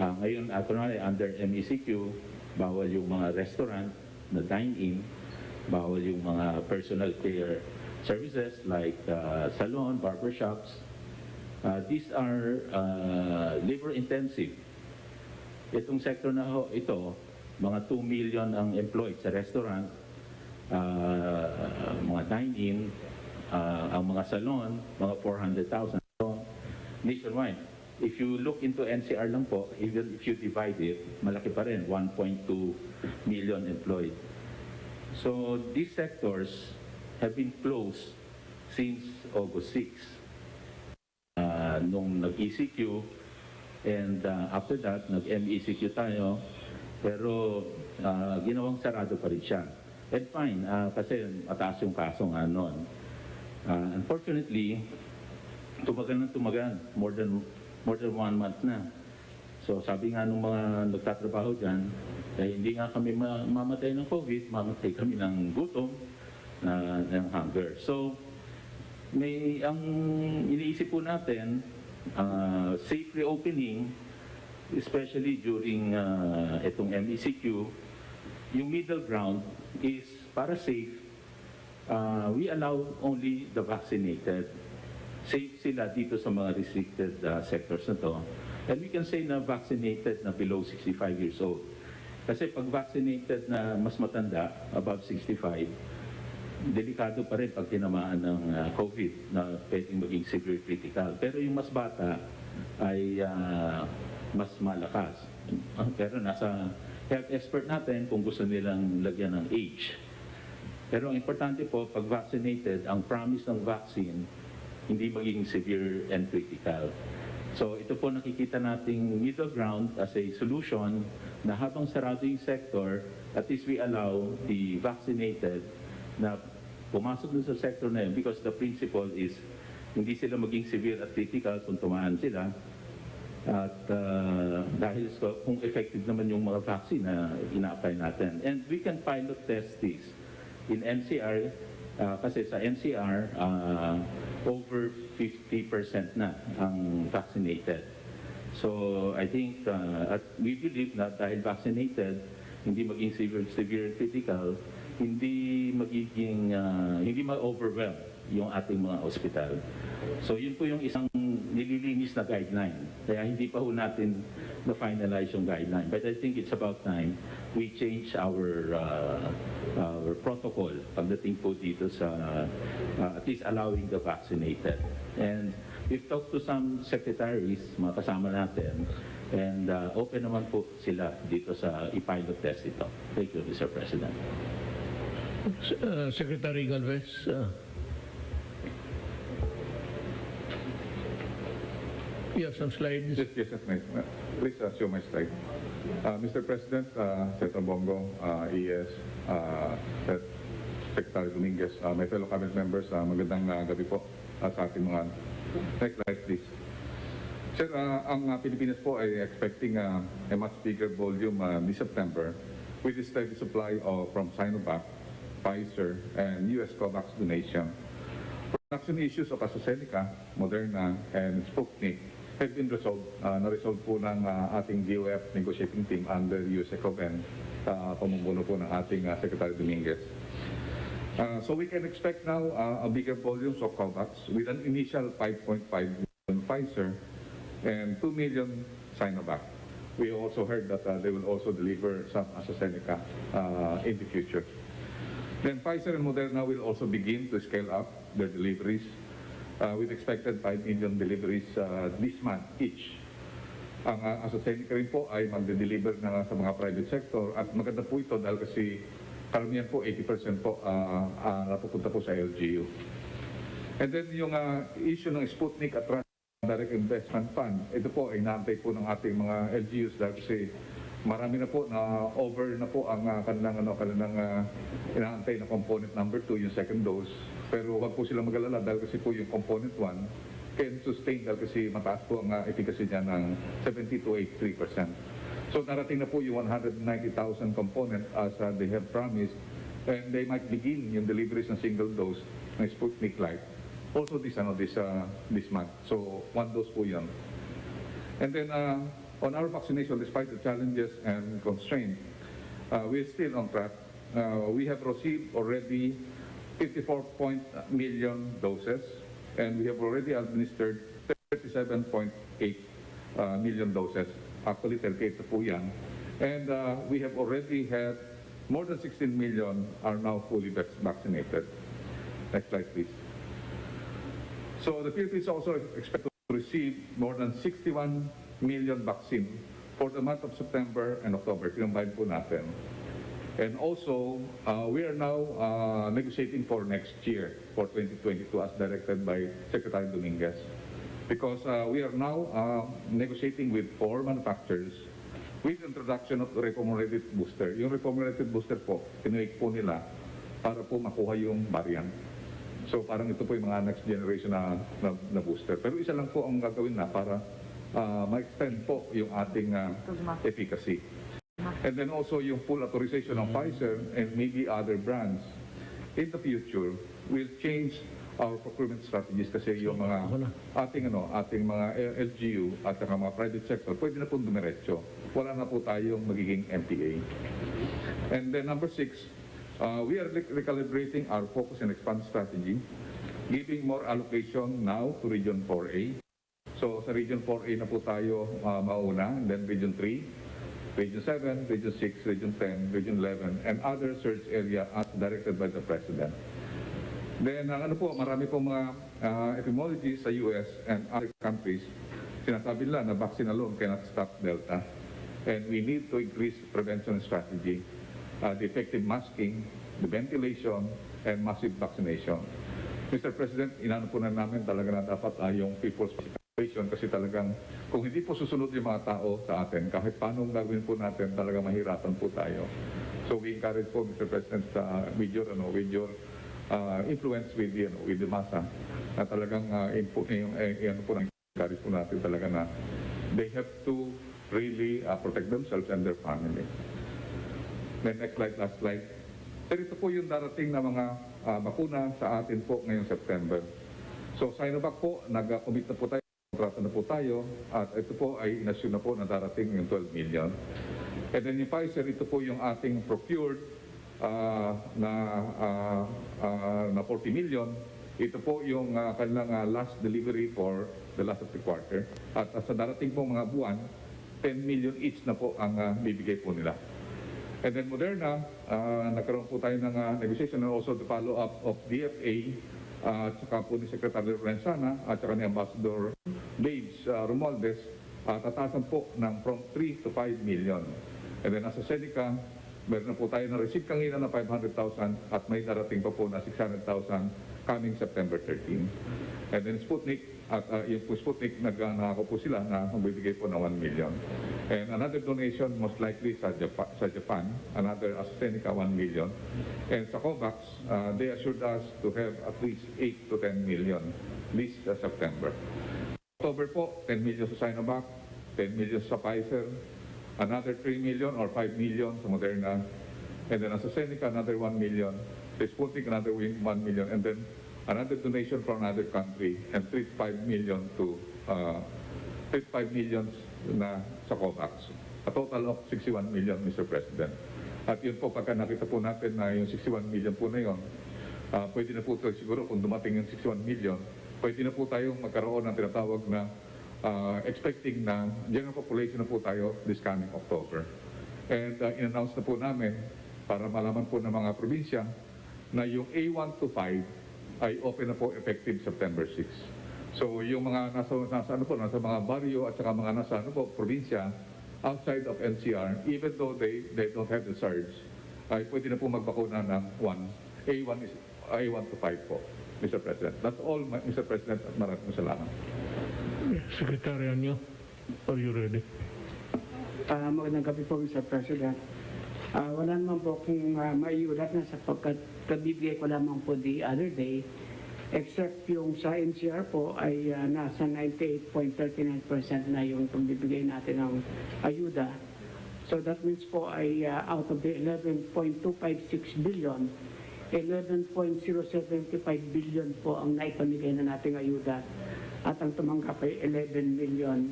Ngayon, under MECQ, bawal yung mga restaurant na dine-in, bawal yung mga personal care services like salon, barbershops. These are labor-intensive. Itong sector na ito, mga 2 million ang employed sa restaurant, mga dine-in, ang mga salon, mga 400,000. So, nationwide. If you look into NCR lang po, even if you divide it, malaki pa rin, 1.2 million employed. So, these sectors have been closed since August 6. Nung nag-ECQ, and after that, nag-MECQ tayo, pero ginawang sarado pa rin siya. And fine, kasi mataas yung kaso nga noon. Unfortunately, tumagan, more than 1 month na. So sabi nga nung mga nagtatrabaho dyan, hindi nga kami mamatay ng COVID, mamatay kami ng gutom, ng hunger. So, ang iniisip po natin, safe reopening, especially during itong MECQ, yung middle ground is para safe, we allow only the vaccinated. Safe sila dito sa mga restricted sectors na to. And we can say na vaccinated na below 65 years old. Kasi pag vaccinated na mas matanda, above 65, delikado pa rin pag tinamaan ng COVID na pwedeng maging severe critical. Pero yung mas bata ay mas malakas. Pero nasa health expert natin kung gusto nilang lagyan ng age. Pero ang importante po, pag vaccinated, ang promise ng vaccine, hindi magiging severe and critical. So ito po nakikita nating middle ground as a solution na habang sarado yung sector, at least we allow the vaccinated na pumasok dun sa sector na yun because the principle is hindi sila maging severe at critical kung tumaan sila. At dahil kung effective naman yung mga vaccine na ina-apply natin. And we can pilot test this in NCR kasi sa NCR over 50% na ang vaccinated. So I think we believe na dahil vaccinated, hindi maging severe critical, hindi magiging hindi ma-overwhelm yung ating mga ospital. So yun po yung isang nililinis na guideline. Kaya hindi pa ho natin na-finalize yung guideline. But I think it's about time we change our protocol pagdating po dito sa at least allowing the vaccinated. And we've talked to some secretaries, mga kasama natin, and open naman po sila dito sa i-pilot test ito. Thank you, Mr. President. Secretary Galvez. You have some slides. Yes, please show my slide. Mr. President, Senator Bongo, ES, Secretary Dominguez, my fellow cabinet members, magandang gabi po sa ating mga next slide, please. Sir, ang Pilipinas po ay expecting a much bigger volume this September with the steady supply from Sinovac, Pfizer, and US COVAX donation. Production issues of AstraZeneca, Moderna, and Sputnik have been resolved, na-resolve po ng ating DOF negotiating team under US ECOVEN sa pamumuno po ng ating Secretary Dominguez. So we can expect now a bigger volumes of COVAX with an initial 5.5 million Pfizer and 2 million Sinovac. We also heard that they will also deliver some AstraZeneca in the future. Then Pfizer and Moderna will also begin to scale up their deliveries. with expected 5 million deliveries this month each. Ang AstraZeneca rin po ay magde-deliver na sa mga private sector at maganda po ito dahil kasi karamihan po 80% po napupunta po sa LGU. And then yung issue ng Sputnik at Direct Investment Fund, ito po ay inaantay po ng ating mga LGUs dahil kasi marami na po na over na po ang kanilang inaantay na component number 2, yung second dose. Pero wag po silang mag-alala dahil kasi po yung component 1 can sustain dahil kasi mataas po ang efficacy niya ng 70 to 83%. So narating na po yung 190,000 component as they have promised, and they might begin yung deliveries ng single dose ng Sputnik Light also this month. So one dose po yun. And then on our vaccination, despite the challenges and constraints, we're still on track. We have received already 54 million doses, and we have already administered 37.8 million doses. Actually, 38 na po yan. And we have already had more than 16 million are now fully vaccinated. Next slide, please. So the Philippines also expect to receive more than 61 million vaccine for the month of September and October. Kinumbahin po natin. And also, we are now negotiating for next year, for 2022, as directed by Secretary Dominguez. Because we are now negotiating with 4 manufacturers with introduction of the reformulated booster. Yung reformulated booster po, tinuik po nila para po makuha yung variant. So parang ito po yung mga next generation na booster. Pero isa lang po ang gagawin na para ma-extend po yung ating efficacy. And then also yung full authorization ng Pfizer and maybe other brands in the future will change our procurement strategies kasi yung mga ating mga LGU at saka mga private sector pwede na po dumiretso. Wala na po tayong magiging MPA. And then number 6, we are recalibrating our focus and expand strategy, giving more allocation now to Region 4A. So sa Region 4A na po tayo mauna, and then Region 3, Region 7, Region 6, Region 10, Region 11, and other search area as directed by the President. Then marami po mga epidemiologists sa US and other countries, sinasabi nila na vaccine alone cannot stop Delta. And we need to increase prevention strategy, the effective masking, the ventilation, and massive vaccination. Mr. President, inano po na namin talaga na dapat yung people's participation kasi talagang kung hindi po susunod yung mga tao sa atin, kahit paano gagawin po natin, talaga mahirapan po tayo. So we encourage po, Mr. President, with your influence with the massa, na talagang encourage po natin talaga na they have to really protect themselves and their family. Then next slide, last slide. Sir, ito po yung darating na mga bakuna sa atin po ngayong September. So Sinovac po, nag-commit na po tayo, kontrata na po tayo, at ito po ay inassume na po na darating yung 12 million. And then yung Pfizer, ito po yung ating procured na 40 million. Ito po yung kanilang last delivery for the last of the quarter. At sa darating po mga buwan, 10 million each na po ang bibigay po nila. And then Moderna, nagkaroon po tayo ng negotiation and also the follow-up of DFA at saka po ni Secretary Lorenzana at saka ni Ambassador Babes Romualdez, tatasan po ng from 3 to 5 million. And then AstraZeneca, meron na po tayo na-receive kanina na 500,000 at may darating pa po na 600,000 coming September 13. And then Sputnik, at yung po Sputnik, nakako po sila na magbibigay po ng 1 million. And another donation, most likely sa Japan, another AstraZeneca 1 million. And sa COVAX, they assured us to have at least 8 to 10 million this September. October po, 10 million sa Sinovac, 10 million sa Pfizer, another 3 million or 5 million sa Moderna, and then AstraZeneca, another 1 million, the Sputnik, another 1 million, and then another donation from another country, and 35 million to 35 million na sa COVAX. A total of 61 million, Mr. President. At yun po, pagka nakita po natin na yung 61 million po na yun, pwede na po ito siguro kung dumating yung 61 million, pwede na po tayong magkaroon ng tinatawag na expecting na general population na po tayo this coming October. And in-announce na po namin para malaman po ng mga probinsya na yung A1 to 5 ay open na po effective September 6. So yung mga nasa mga baryo at saka mga nasa probinsya outside of NCR, even though they don't have the surge, ay pwede na po magbakuna ng A1 to 5 po, Mr. President. That's all, Mr. President, at maraming salamat. Secretary Anyo, are you ready? Magandang gabi po, Mr. President. Wala naman po kung maiulat na sapagkat kabibigay ko lamang po the other day, except yung sa NCR po ay nasa 98.39% na yung pagbibigay natin ng ayuda. So that means po ay out of the 11.256 billion, 11.075 billion po ang naipamigay na nating ayuda at ang tumanggap ay 11 million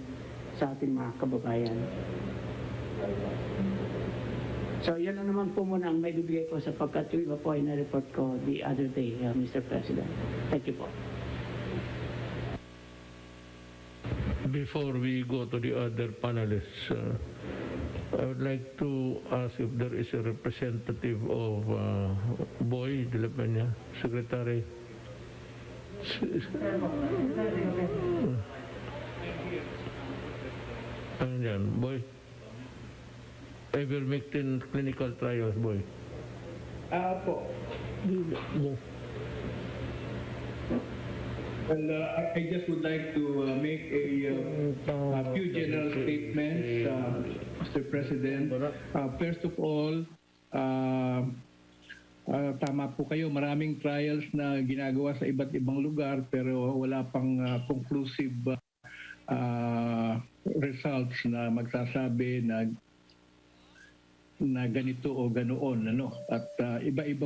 sa ating mga kababayan. So yan lang naman po muna ang may bibigay ko sapagkat yung iba po ay na-report ko the other day, Mr. President. Thank you po. Before we go to the other panelists, I would like to ask if there is a representative of Boy de la Peña, Secretary. Ano yan, Boy? Ivermectin clinical trials, Boy. Po. Well, I just would like to make a few general statements, Mr. President. First of all, tama po kayo, maraming trials na ginagawa sa iba't ibang lugar pero wala pang conclusive results na magsasabi na ganito o ganoon, ano, at iba-iba